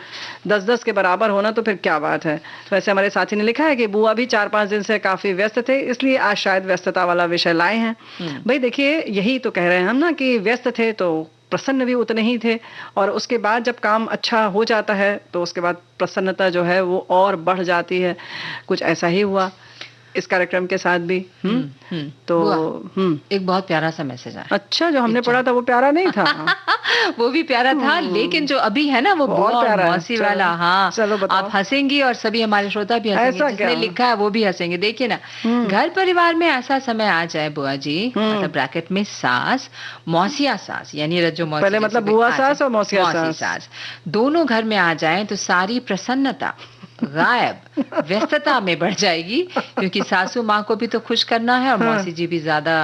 10-10 के बराबर होना, तो फिर क्या बात है। वैसे हमारे साथी ने लिखा है कि बुआ भी 4-5 दिन से काफी व्यस्त थे, इसलिए आज शायद व्यस्तता वाला विषय लाए हैं। भाई देखिए, यही तो कह रहे हैं हम ना कि व्यस्त थे तो प्रसन्न भी उतने ही थे, और उसके बाद जब काम अच्छा हो जाता है तो उसके बाद प्रसन्नता जो है वो और बढ़ जाती है। कुछ ऐसा ही हुआ इस कार्यक्रम के साथ भी। तो
बुआ, एक बहुत प्यारा सा मैसेज आया।
अच्छा, जो हमने पढ़ा था वो प्यारा नहीं था।
वो भी प्यारा था, लेकिन जो अभी है ना वो
बहुत
बुआ और
प्यारा है।
मौसी
चलो,
वाला। हाँ,
चलो बताओ।
आप हंसेंगी और सभी हमारे श्रोता भी हंसेंगे,
ऐसा
जिसने
क्या?
लिखा है वो भी हंसेंगे। देखिए ना, घर परिवार में ऐसा समय आ जाए बुआ जी, मतलब ब्रैकेट में सास, मौसिया सास, यानी रज्जो मौसी,
पहले
जैसे
मतलब
भी
बुआ
आ
सास
जाए,
और मौसिया
मौसी
सास।
दोनों घर में आ जाएं तो सारी प्रसन्नता गायब, व्यस्तता में बढ़ जाएगी, क्योंकि सासू माँ को भी तो खुश करना है और मौसी जी भी ज्यादा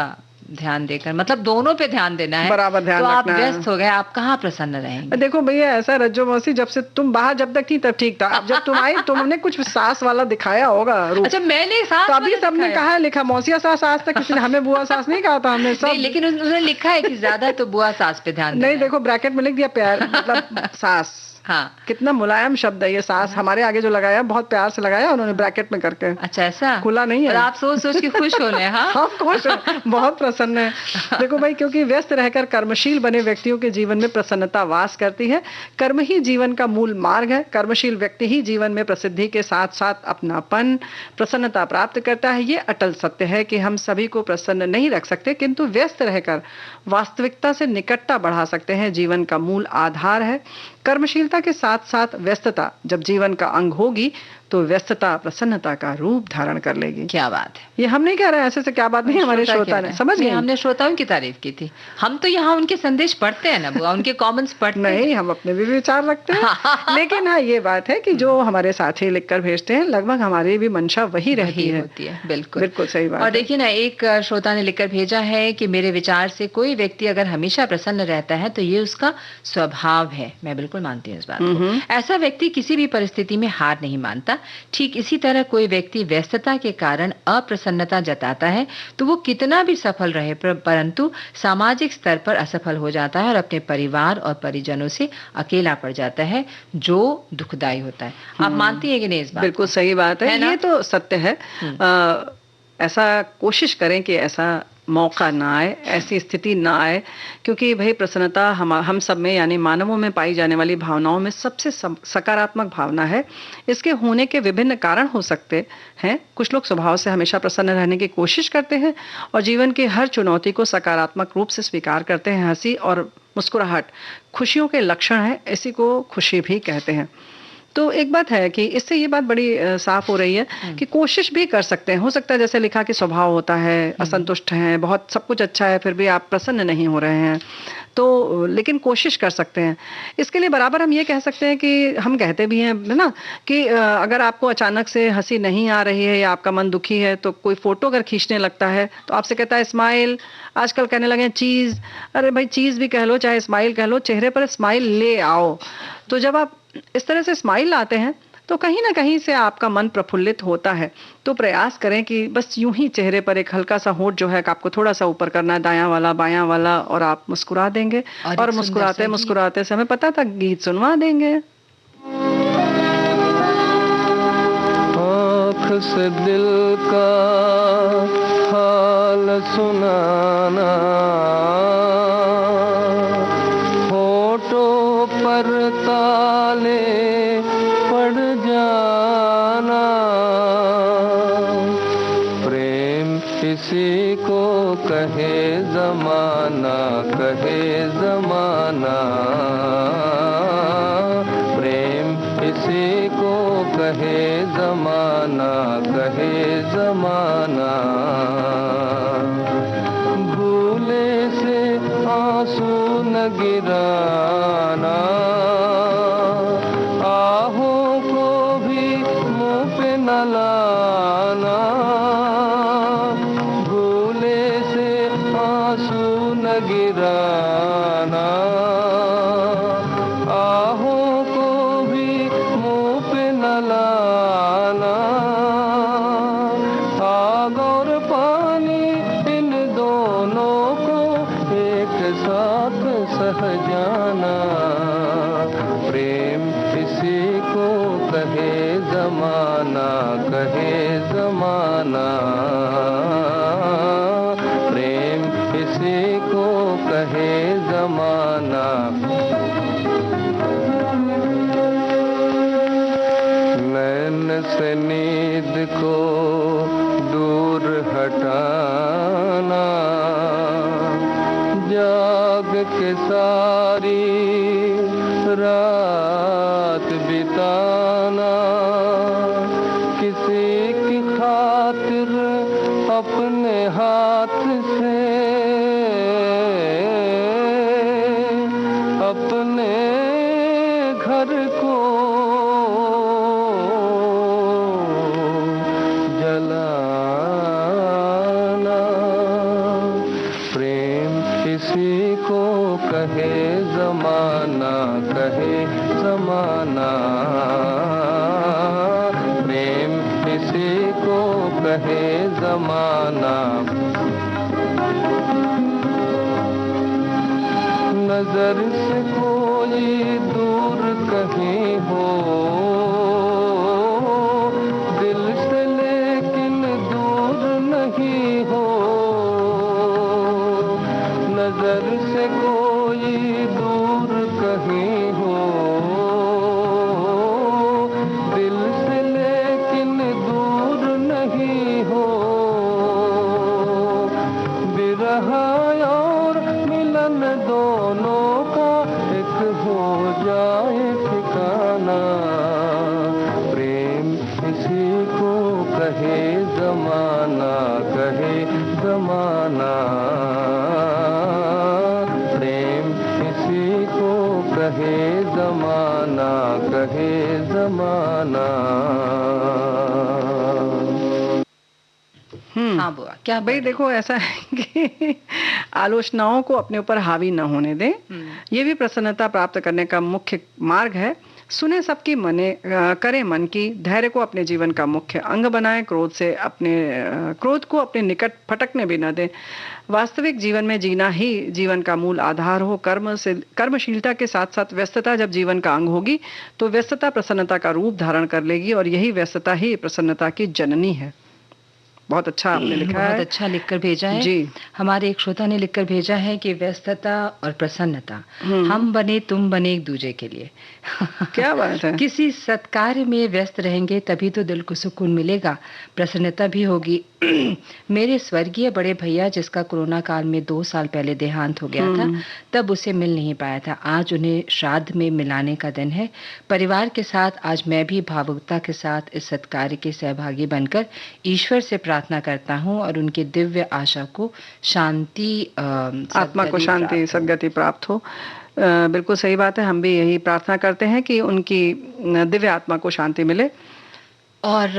ध्यान देकर, मतलब दोनों पे ध्यान देना है।
बराबर ध्यान
तो आप
रखना है।
व्यस्त हो गए, आप कहाँ प्रसन्न रहेंगे।
देखो भैया, ऐसा रज्जो मौसी, जब से तुम बाहर जब तक थी तब ठीक था, अब जब तुम आई तुमने कुछ सास वाला दिखाया होगा रूप।
अच्छा, मैंने सास
तभी
वाला
सबने
दिखाया।
कहा है, लिखा मौसिया सास। आज तक किसी ने हमें बुआ सास नहीं कहा था, हमने सब
नहीं, लेकिन उन्होंने लिखा है कि ज्यादा तो बुआ सास पे ध्यान
नहीं।
देना है।
देखो ब्रैकेट में लिख दिया प्यार, मतलब सास।
हाँ,
कितना मुलायम शब्द है ये सास। हमारे आगे जो लगाया बहुत प्यार से लगाया उन्होंने ब्रैकेट में करके।
अच्छा ऐसा
खुला नहीं है।
और आप सोच सोच के खुश हो रहे हैं। हाँ,
हम खुश हैं, बहुत प्रसन्न है। देखो भाई, क्योंकि व्यस्त रहकर कर्मशील बने व्यक्तियों के जीवन में प्रसन्नता वास करती है। कर्म ही जीवन का मूल मार्ग है। कर्मशील व्यक्ति ही जीवन में प्रसिद्धि के साथ साथ अपनापन, प्रसन्नता प्राप्त करता है। ये अटल सत्य है कि हम सभी को प्रसन्न नहीं रख सकते, किंतु व्यस्त रहकर वास्तविकता से निकटता बढ़ा सकते हैं। जीवन का मूल आधार है कर्मशीलता के साथ साथ व्यस्तता जब जीवन का अंग होगी तो व्यस्तता प्रसन्नता का रूप धारण कर लेगी।
क्या बात है।
ये हम नहीं कह रहे हैं, ऐसे से क्या बात नहीं, हमारे श्रोता ने समझ गए।
हमने श्रोताओं की तारीफ की थी। हम तो यहाँ उनके संदेश पढ़ते हैं ना बुआ, उनके कमेंट्स पढ़ते
नहीं, हम अपने भी विचार रखते हैं। लेकिन हाँ, ये बात है कि जो हमारे साथी लिखकर भेजते हैं लगभग हमारी भी मंशा वही रहती है।
होती है। बिल्कुल
बिल्कुल सही बात।
और देखिए ना, एक श्रोता ने लिखकर भेजा है कि मेरे विचार से कोई व्यक्ति अगर हमेशा प्रसन्न रहता है तो ये उसका स्वभाव है। मैं बिल्कुल मानती हूँ इस बात को। ऐसा व्यक्ति किसी भी परिस्थिति में हार नहीं मानता। ठीक इसी तरह कोई व्यक्ति व्यस्तता के कारण अप्रसन्नता जताता है तो वो कितना भी सफल रहे परंतु सामाजिक स्तर पर असफल हो जाता है और अपने परिवार और परिजनों से अकेला पड़ जाता है, जो दुखदाई होता है। आप मानती है कि नहीं इस बात?
बिल्कुल सही बात है, ये तो सत्य है। ऐसा कोशिश करें कि ऐसा मौका ना आए, ऐसी स्थिति ना आए, क्योंकि भाई प्रसन्नता हम सब में यानी मानवों में पाई जाने वाली भावनाओं में सबसे सकारात्मक भावना है। इसके होने के विभिन्न कारण हो सकते हैं। कुछ लोग स्वभाव से हमेशा प्रसन्न रहने की कोशिश करते हैं और जीवन की हर चुनौती को सकारात्मक रूप से स्वीकार करते हैं। हंसी और मुस्कुराहट खुशियों के लक्षण है, इसी को खुशी भी कहते हैं। तो एक बात है कि इससे ये बात बड़ी साफ हो रही है कि कोशिश भी कर सकते हैं। हो सकता है जैसे लिखा कि स्वभाव होता है, असंतुष्ट हैं, बहुत सब कुछ अच्छा है, फिर भी आप प्रसन्न नहीं हो रहे हैं, तो लेकिन कोशिश कर सकते हैं। इसके लिए बराबर हम ये कह सकते हैं कि हम कहते भी हैं ना कि अगर आपको अचानक से हंसी नहीं आ रही है या आपका मन दुखी है तो कोई फोटो अगर खींचने लगता है तो आपसे कहता है स्माइल। आजकल कहने लगे चीज, अरे भाई चीज भी कह लो चाहे स्माइल कह लो, चेहरे पर स्माइल ले आओ। तो जब आप इस तरह से स्माइल लाते हैं तो कहीं ना कहीं से आपका मन प्रफुल्लित होता है। तो प्रयास करें कि बस यूं ही चेहरे पर एक हल्का सा होंठ जो है आपको थोड़ा सा ऊपर करना है, दायां वाला बायां वाला, और आप मुस्कुरा देंगे। और मुस्कुराते मुस्कुराते से हमें पता था गीत सुनवा देंगे।
आँख से दिल का हाल सुनाना, होठों पर ताले पड़ जाना, प्रेम किसी को कहे जमाना, कहे जमाना, प्रेम किसी को कहे जमाना, कहे जमाना, भूले से आंसू न गिराना, आहों को भी मुंह पे न लाना, भूले से आंसू न गिराना, आहों को भी मुंह पे न लाना, आग और पानी इन दोनों को एक साथ सह जाना, प्रेम किसी को कहे जमाना, कहे जमाना, प्रेम किसी को कहे जमाना। नैन से नींद को दूर हटाना, जाग के सारी रात बिताना, किसी की खातिर अपने हाथ से अपने घर को जलाना, प्रेम किसी को कहे जमाना, कहे जमाना, प्रेम किसी को कहे जमाना, नजर से कोई दूर कहीं हो, दिल से लेकिन दूर नहीं हो, नजर से कोई दूर कहीं हो, दिल से लेकिन दूर नहीं हो, बिरह और मिलन दोनों का एक हो जाए जमाना।
हाँ बुआ, क्या
भाई देखो, ऐसा है कि आलोचनाओं को अपने ऊपर हावी न होने दें, ये भी प्रसन्नता प्राप्त करने का मुख्य मार्ग है। सुने सबकी मने, करें मन की, धैर्य को अपने जीवन का मुख्य अंग बनाएं, क्रोध को अपने निकट फटकने भी न दें। वास्तविक जीवन में जीना ही जीवन का मूल आधार हो। कर्मशीलता के साथ साथ व्यस्तता जब जीवन का अंग होगी तो व्यस्तता प्रसन्नता का रूप धारण कर लेगी, और यही व्यस्तता ही प्रसन्नता की जननी है। बहुत अच्छा आपने लिखा है।
बहुत अच्छा लिखकर भेजा है
जी।
हमारे एक श्रोता ने लिखकर भेजा है कि व्यस्तता और प्रसन्नता हम बने तुम बने एक दूजे के लिए।
क्या बात है।
किसी सत्कार्य में व्यस्त रहेंगे तभी तो दिल को सुकून मिलेगा, प्रसन्नता भी होगी। मेरे स्वर्गीय बड़े भैया जिसका कोरोना काल में 2 साल पहले देहांत हो गया था, तब उसे मिल नहीं पाया था। आज उन्हें श्राद्ध में मिलाने का दिन है। परिवार के साथ आज मैं भी भावुकता के साथ इस सत्कार्य के सहभागी बनकर ईश्वर से प्रार्थना करता हूँ और उनकी दिव्य आशा को शांति,
आत्मा को शांति, सद्गति प्राप्त हो। बिल्कुल सही बात है। हम भी यही प्रार्थना करते हैं कि उनकी दिव्य आत्मा को शांति मिले।
और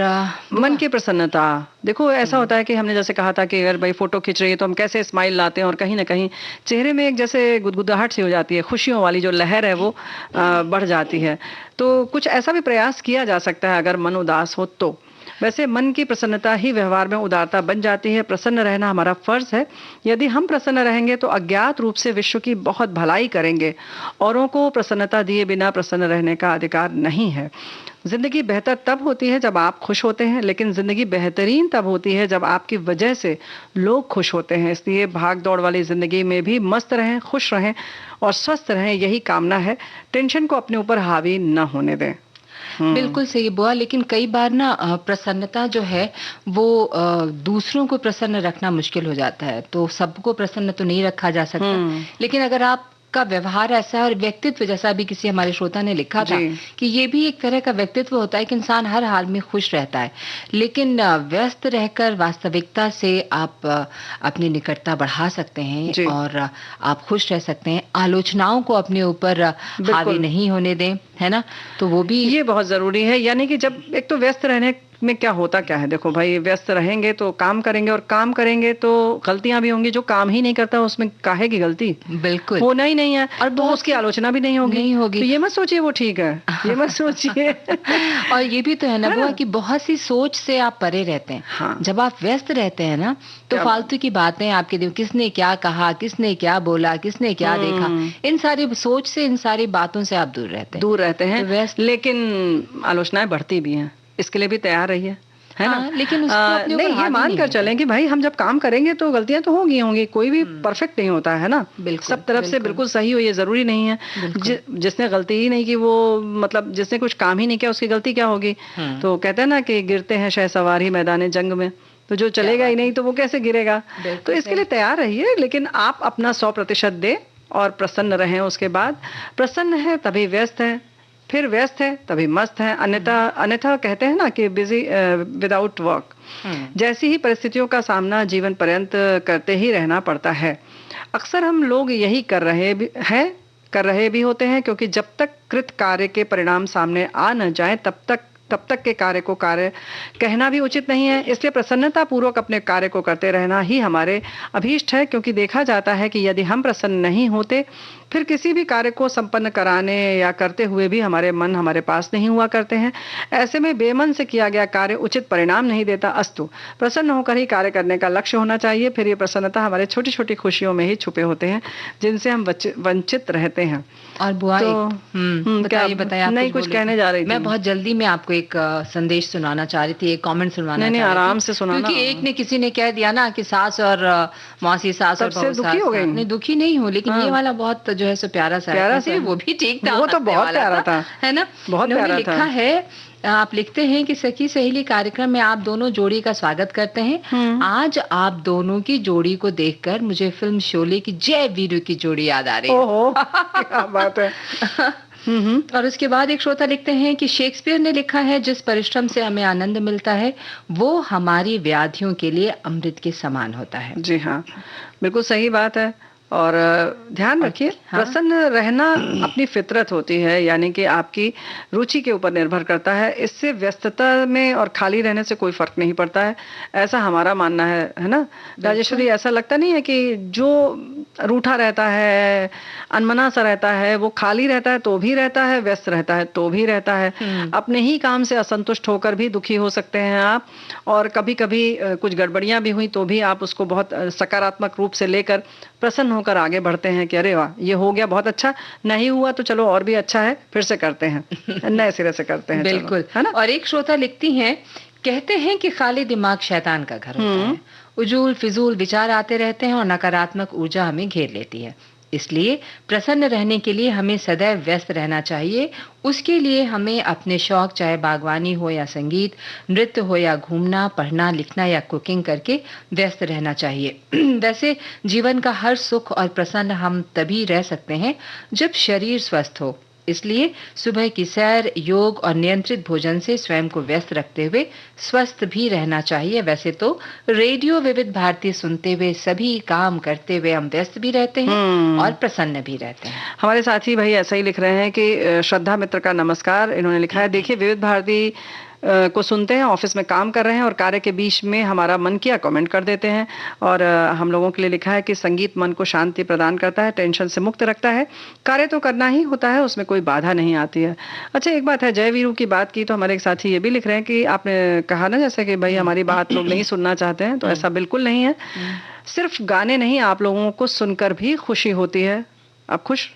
मन की प्रसन्नता, देखो ऐसा होता है कि हमने जैसे कहा था कि अगर भाई फोटो खींच रही है तो हम कैसे स्माइल लाते हैं, और कहीं ना कहीं चेहरे में एक जैसे गुदगुदाहट सी हो जाती है, खुशियों वाली जो लहर है वो बढ़ जाती है। तो कुछ ऐसा भी प्रयास किया जा सकता है अगर मन उदास हो तो। वैसे मन की प्रसन्नता ही व्यवहार में उदारता बन जाती है। प्रसन्न रहना हमारा फर्ज है। यदि हम प्रसन्न रहेंगे तो अज्ञात रूप से विश्व की बहुत भलाई करेंगे। औरों को प्रसन्नता दिए बिना प्रसन्न रहने का अधिकार नहीं है। जिंदगी बेहतर तब होती है जब आप खुश होते हैं, लेकिन जिंदगी बेहतरीन तब होती है जब आपकी वजह से लोग खुश होते हैं। इसलिए भाग दौड़ वाली जिंदगी में भी मस्त रहें, खुश रहें और स्वस्थ रहें, यही कामना है। टेंशन को अपने ऊपर हावी न होने दें।
बिल्कुल सही बुआ, लेकिन कई बार ना प्रसन्नता जो है वो दूसरों को प्रसन्न रखना मुश्किल हो जाता है। तो सबको प्रसन्न तो नहीं रखा जा सकता, लेकिन अगर आप का व्यवहार ऐसा है और व्यक्तित्व, जैसा अभी किसी हमारे श्रोता ने लिखा था कि ये भी एक तरह का व्यक्तित्व होता है कि इंसान हर हाल में खुश रहता है, लेकिन व्यस्त रहकर वास्तविकता से आप अपनी निकटता बढ़ा सकते हैं और आप खुश रह सकते हैं। आलोचनाओं को अपने ऊपर हावी नहीं होने दें, है ना। तो वो भी
ये बहुत जरूरी है। यानी कि जब एक तो व्यस्त रहने में क्या होता क्या है, देखो भाई, व्यस्त रहेंगे तो काम करेंगे, और काम करेंगे तो गलतियां भी होंगी। जो काम ही नहीं करता उसमें काहे की गलती,
बिल्कुल
होना ही नहीं है, और तो उसकी आलोचना भी नहीं होगी। तो ये मत सोचिए वो ठीक है, ये मत सोचिए।
और ये भी तो है ना बुआ कि बहुत सी सोच से आप परे रहते हैं।
हाँ।
जब आप व्यस्त रहते हैं ना तो फालतू की बातें आपके दिमाग, किसने क्या कहा, किसने क्या बोला, किसने क्या देखा, इन सारी सोच से, इन सारी बातों से आप दूर रहते हैं।
लेकिन आलोचनाएं बढ़ती भी हैं, इसके लिए भी तैयार रहिए, है ना।
लेकिन उसको अपने ऊपर
नहीं, ये मान कर चलें कि भाई हम जब काम करेंगे तो गलतियां तो होंगी, कोई भी परफेक्ट नहीं होता है ना। सब तरफ से बिल्कुल सही हो ये जरूरी नहीं है। जिसने गलती ही नहीं की, वो मतलब जिसने कुछ काम ही नहीं किया, उसकी गलती क्या होगी। तो कहते हैं ना कि गिरते हैं शहसवार ही मैदान जंग में, तो जो चलेगा ही नहीं तो वो कैसे गिरेगा। तो इसके लिए तैयार रहिए, लेकिन आप अपना 100% दें और प्रसन्न रहें। उसके बाद प्रसन्न है तभी व्यस्त है, फिर व्यस्त है तभी मस्त है। अन्यथा कहते हैं ना कि बिजी विदाउट वर्क। जैसी ही परिस्थितियों का सामना जीवन पर्यंत करते ही रहना पड़ता है। अक्सर हम लोग यही कर रहे भी होते हैं, क्योंकि जब तक कृत कार्य के परिणाम सामने आ न जाए तब तक के कार्य को कार्य कहना भी उचित नहीं है। इसलिए प्रसन्नता पूर्वक अपने कार्य को करते रहना ही हमारे अभीष्ट है, क्योंकि देखा जाता है कि यदि हम प्रसन्न नहीं होते फिर किसी भी कार्य को संपन्न कराने या करते हुए भी हमारे मन हमारे पास नहीं हुआ करते हैं। ऐसे में बेमन से किया गया कार्य उचित परिणाम नहीं देता। अस्तु, प्रसन्न होकर ही कार्य करने का लक्ष्य होना चाहिए। फिर ये प्रसन्नता हमारे छोटी छोटी खुशियों में ही छुपे होते हैं, जिनसे हम वंचित रहते हैं।
और बुआ
बताइए, आप नहीं कुछ कहने जा रही थी।
मैं बहुत जल्दी में आपको एक संदेश सुनाना चाह रही थी, एक कमेंट सुनाना चाह रही थी।
आराम से सुनाना।
क्योंकि एक ने किसी ने कह दिया ना कि सास और मौसी, सास और बहू,
दुखी हो गई।
नहीं, दुखी नहीं हूँ, लेकिन ये वाला बहुत जो है सो प्यारा सा वो भी ठीक था,
वो तो बहुत प्यारा था,
है ना।
बहुत प्यारा
लिखा है, आप लिखते हैं कि सखी सहेली कार्यक्रम में आप दोनों जोड़ी का स्वागत करते हैं। आज आप दोनों की जोड़ी को देखकर मुझे फिल्म शोले की जय वीरू की जोड़ी याद आ रही है।
ओहो, क्या बात है।
और उसके बाद एक श्रोता लिखते हैं कि शेक्सपियर ने लिखा है, जिस परिश्रम से हमें आनंद मिलता है वो हमारी व्याधियों के लिए अमृत के समान होता है।
जी हाँ, बिल्कुल सही बात है। और ध्यान रखिए,
हाँ।
प्रसन्न रहना अपनी फितरत होती है, यानी कि आपकी रुचि के ऊपर निर्भर करता है। इससे व्यस्तता में और खाली रहने से कोई फर्क नहीं पड़ता है, ऐसा हमारा मानना है ना राजेश्वरी? ऐसा लगता नहीं है कि जो रूठा रहता है, अनमना सा रहता है, वो खाली रहता है तो भी रहता है, व्यस्त रहता है तो भी रहता है। अपने ही काम से असंतुष्ट होकर भी दुखी हो सकते हैं आप, और कभी कभी कुछ गड़बड़ियां भी हुई तो भी आप उसको बहुत सकारात्मक रूप से लेकर प्रसन्न होकर आगे बढ़ते हैं कि अरे वाह, ये हो गया, बहुत अच्छा, नहीं हुआ तो चलो और भी अच्छा है, फिर से करते हैं, नए सिरे से करते हैं। चलो,
बिल्कुल,
है ना?
और एक श्रोता लिखती हैं, कहते हैं कि खाली दिमाग शैतान का घर होता है, उजूल फिजूल विचार आते रहते हैं और नकारात्मक ऊर्जा हमें घेर लेती है। इसलिए प्रसन्न रहने के लिए हमें सदैव व्यस्त रहना चाहिए। उसके लिए हमें अपने शौक, चाहे बागवानी हो या संगीत, नृत्य हो या घूमना, पढ़ना, लिखना या कुकिंग करके व्यस्त रहना चाहिए। वैसे जीवन का हर सुख और प्रसन्न हम तभी रह सकते हैं जब शरीर स्वस्थ हो। इसलिए सुबह की सैर, योग और नियंत्रित भोजन से स्वयं को व्यस्त रखते हुए स्वस्थ भी रहना चाहिए। वैसे तो रेडियो विविध भारती सुनते हुए, सभी काम करते हुए हम व्यस्त भी रहते हैं और प्रसन्न भी रहते हैं।
हमारे साथी भाई ऐसा ही लिख रहे हैं कि श्रद्धा मित्र का नमस्कार। इन्होंने लिखा है, देखिए विविध भारती को सुनते हैं, ऑफिस में काम कर रहे हैं और कार्य के बीच में हमारा मन किया कमेंट कर देते हैं। और हम लोगों के लिए लिखा है कि संगीत मन को शांति प्रदान करता है, टेंशन से मुक्त रखता है, कार्य तो करना ही होता है, उसमें कोई बाधा नहीं आती है। अच्छा, एक बात है, जय वीरू की बात की तो हमारे एक साथी ये भी लिख रहे हैं कि आपने कहा ना जैसे कि भाई हमारी बात लोग नहीं सुनना चाहते हैं, तो ऐसा बिल्कुल नहीं है। सिर्फ गाने नहीं, आप लोगों को सुनकर भी खुशी होती है। आप खुश?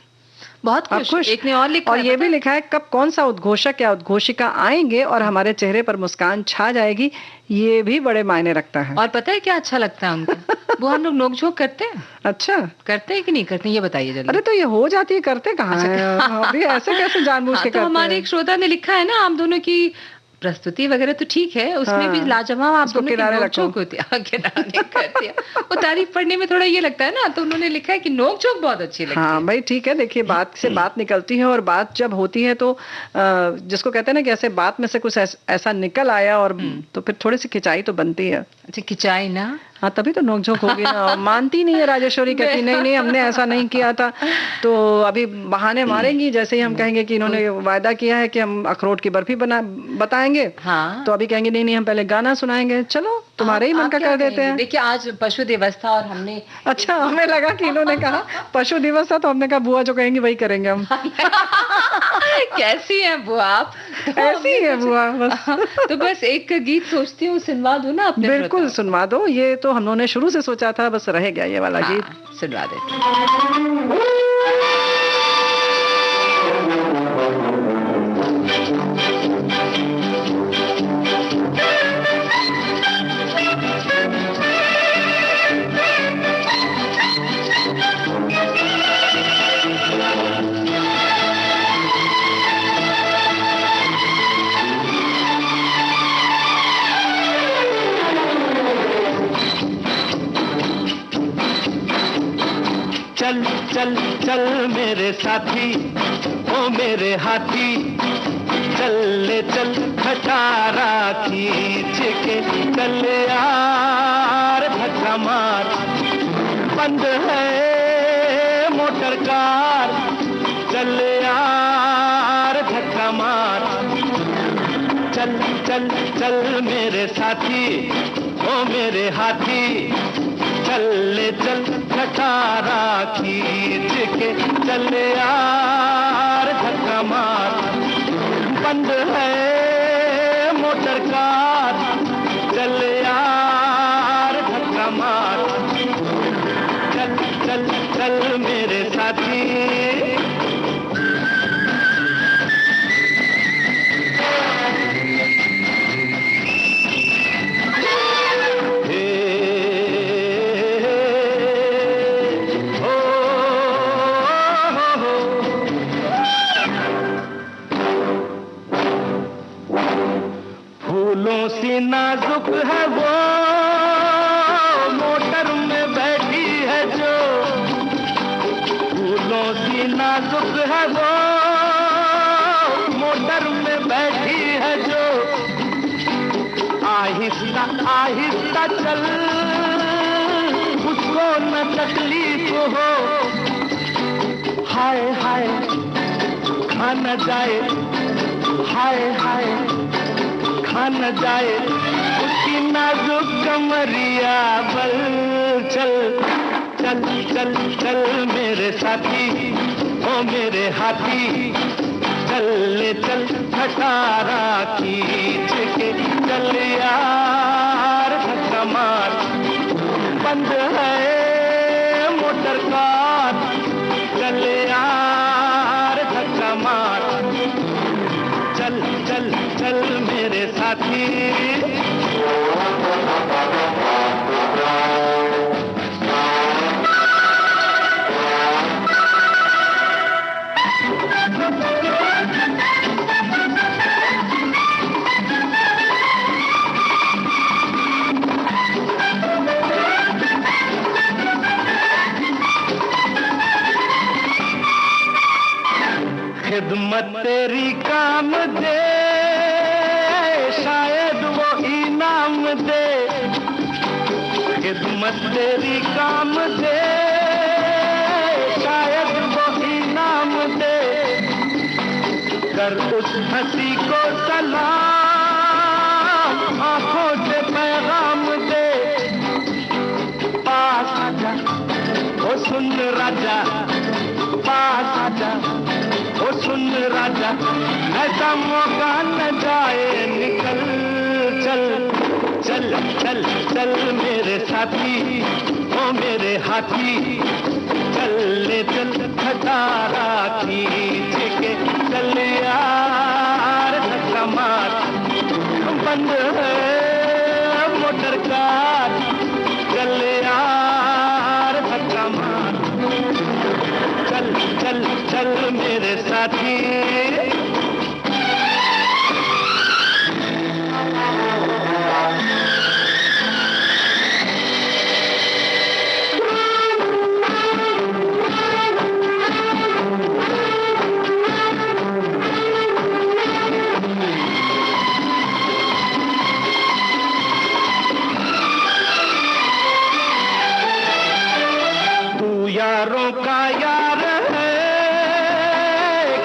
बहुत खुश। एक ने और लिखा
और
है,
ये भी लिखा है, कब कौन सा उद्घोषक या उद्घोषिका आएंगे और हमारे चेहरे पर मुस्कान छा जाएगी, ये भी बड़े मायने रखता है।
और पता है क्या अच्छा लगता है उनका? वो हम लोग नोक-झोंक करते हैं।
अच्छा,
करते हैं कि नहीं करते, ये बताइए जल्दी।
अरे तो ये हो जाती है, करते कहाँ हैं? अभी ऐसे कैसे जानबूझ के
तो
करते
हमारे
हैं?
एक श्रोता ने लिखा है ना, आप दोनों की प्रस्तुति वगैरह तो ठीक है, उसमें भी लाजवाब आप
उसको
दोनों की
किनारे
नोक-झोंक होती है। किनारे कर दिया। वो तारीफ पढ़ने में थोड़ा ये लगता है ना, तो उन्होंने लिखा है कि नोक-झोंक बहुत अच्छी लगती है।
हाँ भाई ठीक है, देखिए बात से बात निकलती है, और बात जब होती है तो जिसको कहते हैं ना कि ऐसे बात में से कुछ ऐसा निकल आया, और तो फिर थोड़ी सी खिंचाई तो बनती है।
अच्छा, खिंचाई ना?
हाँ, तभी तो नोकझोंक होगी ना। मानती नहीं है राजेश्वरी, कहती नहीं नहीं हमने ऐसा नहीं किया था, तो अभी बहाने मारेंगी। जैसे ही हम कहेंगे कि इन्होंने वायदा किया है कि हम अखरोट की बर्फी बताएंगे,
हाँ,
तो अभी कहेंगे नहीं नहीं हम पहले गाना सुनाएंगे। चलो, तुम्हारे ही मन का कर देते हैं।
देखिए, आज पशु दिवस था और हमने
अच्छा, हमें लगा कि इन्होंने कहा पशु दिवस था, तो हमने कहा बुआ जो कहेंगी वही करेंगे हम।
कैसी है बुआ आप?
ऐसी है बुआ बस।
तो बस एक गीत सोचती हूँ, सुनवा दो ना अपने।
बिल्कुल सुनवा दो, ये तो हम लोगों ने शुरू से सोचा था, बस रह गया ये वाला गीत।
सुनवा देते।
चल चल चल मेरे साथी, ओ मेरे हाथी, चल ले चल खटारा खींच के, चल यार धक्का मार, बंद है मोटर कार, चल यार धक्का मार, चल चल चल मेरे साथी, ओ मेरे हाथी, चल ले चल खटारा खींच के, चल यार धक्का मार, बंद है मोटर कार, चल यार धक्का मार, चल चल चल मेरे साथी। नाजुक है वो मोटर में बैठी है जो, फूलों सी नाजुक है वो मोटर में बैठी है जो, आहिस्ता आहिस्ता चल, उस को न तकलीफ हो, हाय हाय खा न जाए, हाय हाय खा न जाए उसकी नाजुक कमरिया बल। चल चल चल चल मेरे साथी, ओ मेरे हाथी, चल ले चल खटारा खींच के, चल यार धक्का मार, बंद है मोटर कार, चल यार धक्का मार, चल चल चल मेरे साथी। खिदमत तेरी काम दे, शायद वो इनाम दे, खिदमत तेरी काम दे, शायद वो इनाम दे, कर उस हंसी को सलाम, आंखों से पैगाम दे, पास आजा ओ सुन राजा, पास आजा ओ सुन राजा, ऐसा मौका न जाए निकल, चल चल चल चल मेरे साथी, ओ मेरे हाथी, चल ले चल खटारा खींच के, चल यार धक्का मार, बंद है मोटर कार, चल यार धक्का मार, चल चल चल मेरे साथी। तू यारों का यार है,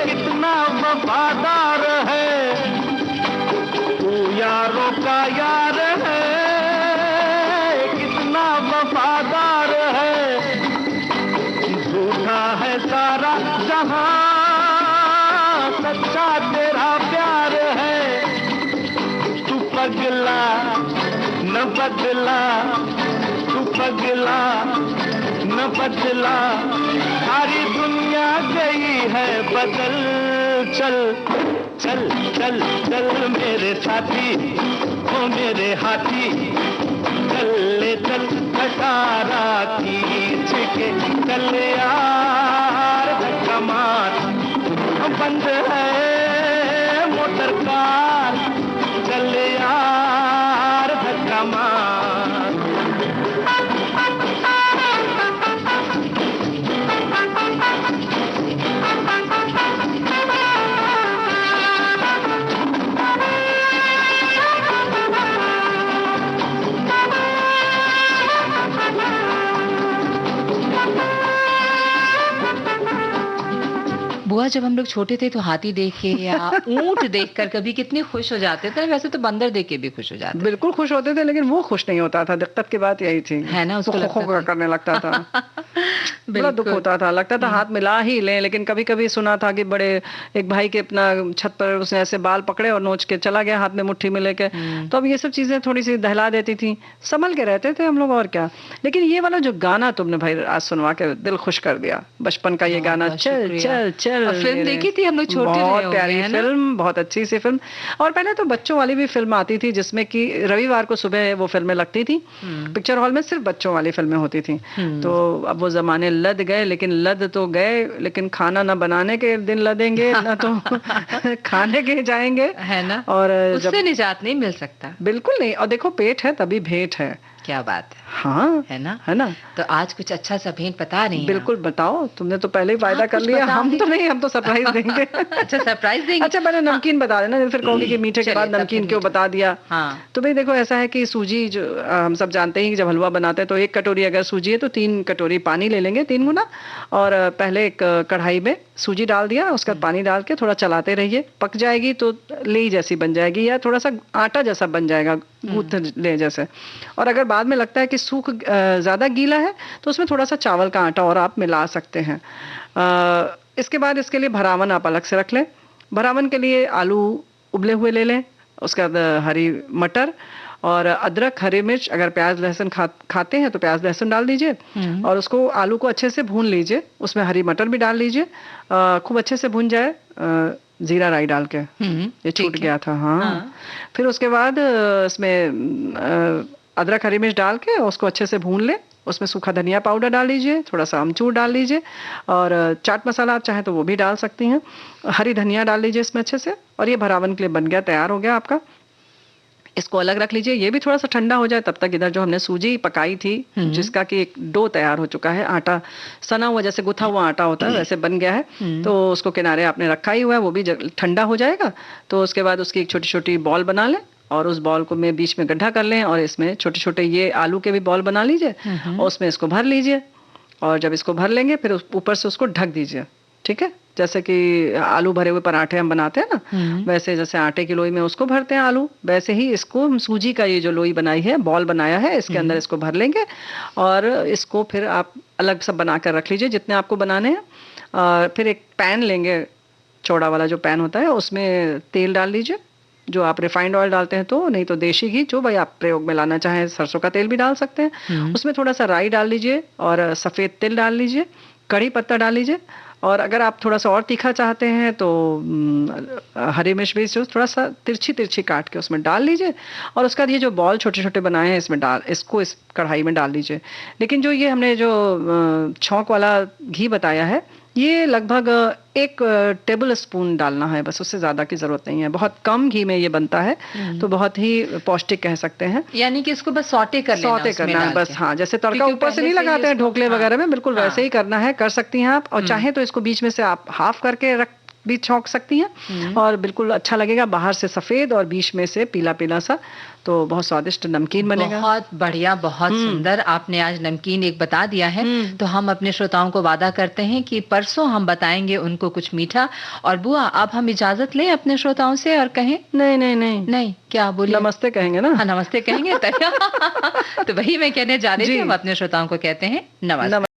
कितना वफादार है, तू यारों का यार है, कितना वफादार है, झूठा है सारा जहां, सच्चा तेरा प्यार है, तू पगला न बदला, तू पगला न बदला, सारी दुनिया गई है बदल, चल चल चल चल मेरे साथी, ओ मेरे हाथी, चल ले चल खटारा खींच के, चल यार धक्का मार, बंद है मोटर कार, चल यार धक्का मार।
बुआ, जब हम लोग छोटे थे तो हाथी देख के या ऊंट देखकर कभी कितने खुश हो जाते थे, वैसे तो बंदर देख के भी खुश हो जाते थे।
बिल्कुल खुश होते थे, लेकिन वो खुश नहीं होता था। दिक्कत की बात यही थी,
है ना, उसको
वो खो खो करने लगता था। बड़ा दुख होता था, लगता था हाथ मिला ही लें। लेकिन कभी कभी सुना था कि बड़े एक भाई के अपना छत पर उसने ऐसे बाल पकड़े और नोच के चला गया हाथ में मुट्ठी में लेके। तो अब ये सब चीजें थोड़ी सी दहला देती थी, संभल के रहते थे हम लोग, और क्या। लेकिन ये वाला जो गाना तुमने भाई आज सुनवा के दिल खुश कर दिया, बचपन का ये गाना, चल चल चल।
फिल्म देखी थी हम लोग छोटे,
बहुत प्यारी फिल्म, बहुत अच्छी सी फिल्म। और पहले तो बच्चों वाली भी फिल्म आती थी, जिसमें कि रविवार को सुबह वो फिल्में लगती थी। पिक्चर हॉल में सिर्फ बच्चों वाली फिल्में होती थी। तो अब वो जमाने लद गए, लेकिन लद तो गए, लेकिन खाना ना बनाने के दिन लदेंगे ना तो खाने के जाएंगे,
है ना।
और
उससे निजात नहीं मिल सकता,
बिल्कुल नहीं। और देखो, पेट है तभी भेंट है।
क्या बात है।
हाँ,
है ना?
है ना?
तो आज कुछ अच्छा सा भेंट बता रही हैं
बिल्कुल बताओ, तुमने तो पहले ही वायदा
आप
कर
कुछ
लिया,
बता
हम तो
दीजिए।
नहीं, हम तो सरप्राइज देंगे।
अच्छा सरप्राइज देंगे।
अच्छा पहले नमकीन बता देना, फिर कहोगे कि मीठे के
चलिए,
बाद
तब
नमकीन
फिर
क्यों
मीठा।
बता दिया।
हाँ।
तो भाई देखो ऐसा है कि सूजी जो हम सब जानते हैं कि जब हलवा बनाते हैं तो 1 कटोरी अगर सूजी है तो 3 कटोरी पानी ले लेंगे, 3 गुना। और पहले एक कढ़ाई में सूजी डाल दिया, उसका पानी डाल के थोड़ा चलाते रहिए, पक जाएगी तो लेई जैसी बन जाएगी या थोड़ा सा आटा जैसा बन जाएगा, गूंथ ले जैसे। और अगर बाद में लगता है कि सूख ज्यादा गीला है तो उसमें थोड़ा सा चावल का आटा और आप मिला सकते हैं। इसके बाद इसके लिए भरावन आप अलग से रख लें। भरावन के लिए आलू उबले हुए ले लें, उसके बाद हरी मटर और अदरक, हरी मिर्च, अगर प्याज लहसुन खाते हैं तो प्याज लहसुन डाल दीजिए और उसको आलू को अच्छे से भून लीजिए, उसमें हरी मटर भी डाल लीजिए, खूब अच्छे से भून जाए, जीरा राई डाल के। ये छूट गया था। हाँ। फिर उसके बाद इसमें अदरक हरी मिर्च डाल के उसको अच्छे से भून ले, उसमें सूखा धनिया पाउडर डाल लीजिए, थोड़ा सा अमचूर डाल लीजिए और चाट मसाला आप चाहें तो वो भी डाल सकती हैं, हरी धनिया डाल लीजिए इसमें अच्छे से। और ये भरावन के लिए बन गया, तैयार हो गया आपका। इसको अलग रख लीजिए, ये भी थोड़ा सा ठंडा हो जाए तब तक इधर जो हमने सूजी पकाई थी जिसका कि एक डो तैयार हो चुका है, आटा सना हुआ जैसे गुथा हुआ आटा होता है वैसे बन गया है, तो उसको किनारे आपने रखा ही हुआ है, वो भी ठंडा हो जाएगा। तो उसके बाद उसकी एक छोटी छोटी बॉल बना लें और उस बॉल को में बीच में गड्ढा कर लें और इसमें छोटे छोटे ये आलू के भी बॉल बना लीजिए और उसमें इसको भर लीजिए। और जब इसको भर लेंगे फिर ऊपर से उसको ढक दीजिए, ठीक है? जैसे कि आलू भरे हुए पराठे हम बनाते हैं ना, वैसे जैसे आटे की लोई में उसको भरते हैं आलू, वैसे ही इसको हम सूजी का ये जो लोई बनाई है, बॉल बनाया है, इसके अंदर इसको भर लेंगे और इसको फिर आप अलग सब बना कर रख लीजिए जितने आपको बनाने हैं। और फिर एक पैन लेंगे, चौड़ा वाला जो पैन होता है, उसमें तेल डाल लीजिए, जो आप रिफाइंड ऑयल डालते हैं तो, नहीं तो देशी घी, जो भाई आप प्रयोग में लाना चाहें, सरसों का तेल भी डाल सकते हैं। उसमें थोड़ा सा राई डाल लीजिए और सफ़ेद तिल डाल लीजिए, कड़ी पत्ता डाल लीजिए और अगर आप थोड़ा सा और तीखा चाहते हैं तो हरी मिर्च भी जो थोड़ा सा तिरछी तिरछी काट के उसमें डाल लीजिए और उसका ये जो बॉल छोटे छोटे बनाए हैं इसमें इसको इस कढ़ाई में डाल लीजिए। लेकिन जो ये हमने जो छौंक वाला घी बताया है, ये लगभग 1 टेबल स्पून डालना है बस, उससे ज्यादा की जरूरत नहीं है। बहुत कम घी में ये बनता है तो बहुत ही पौष्टिक कह सकते हैं।
यानी कि इसको बस सौटे कर लेना,
सौटे करना है बस। हाँ, जैसे तड़का ऊपर से नहीं लगाते हैं ढोकले वगैरह में, बिल्कुल वैसे ही करना है, कर सकती हैं आप। और चाहे तो इसको बीच में से आप हाफ करके रख भी छौंक सकती हैं और बिल्कुल अच्छा लगेगा, बाहर से सफेद और बीच में से पीला पीला सा, तो बहुत स्वादिष्ट नमकीन बनेगा।
बहुत बढ़िया, बहुत सुंदर आपने आज नमकीन एक बता दिया है। तो हम अपने श्रोताओं को वादा करते हैं कि परसों हम बताएंगे उनको कुछ मीठा। और बुआ, अब हम इजाजत लें अपने श्रोताओं से और कहें?
नहीं नहीं नहीं
नहीं, क्या बोलिए?
नमस्ते कहेंगे ना।
हाँ, नमस्ते कहेंगे। तो वही मैं कहने जा रही थी, हम अपने श्रोताओं को कहते हैं नमस्ते।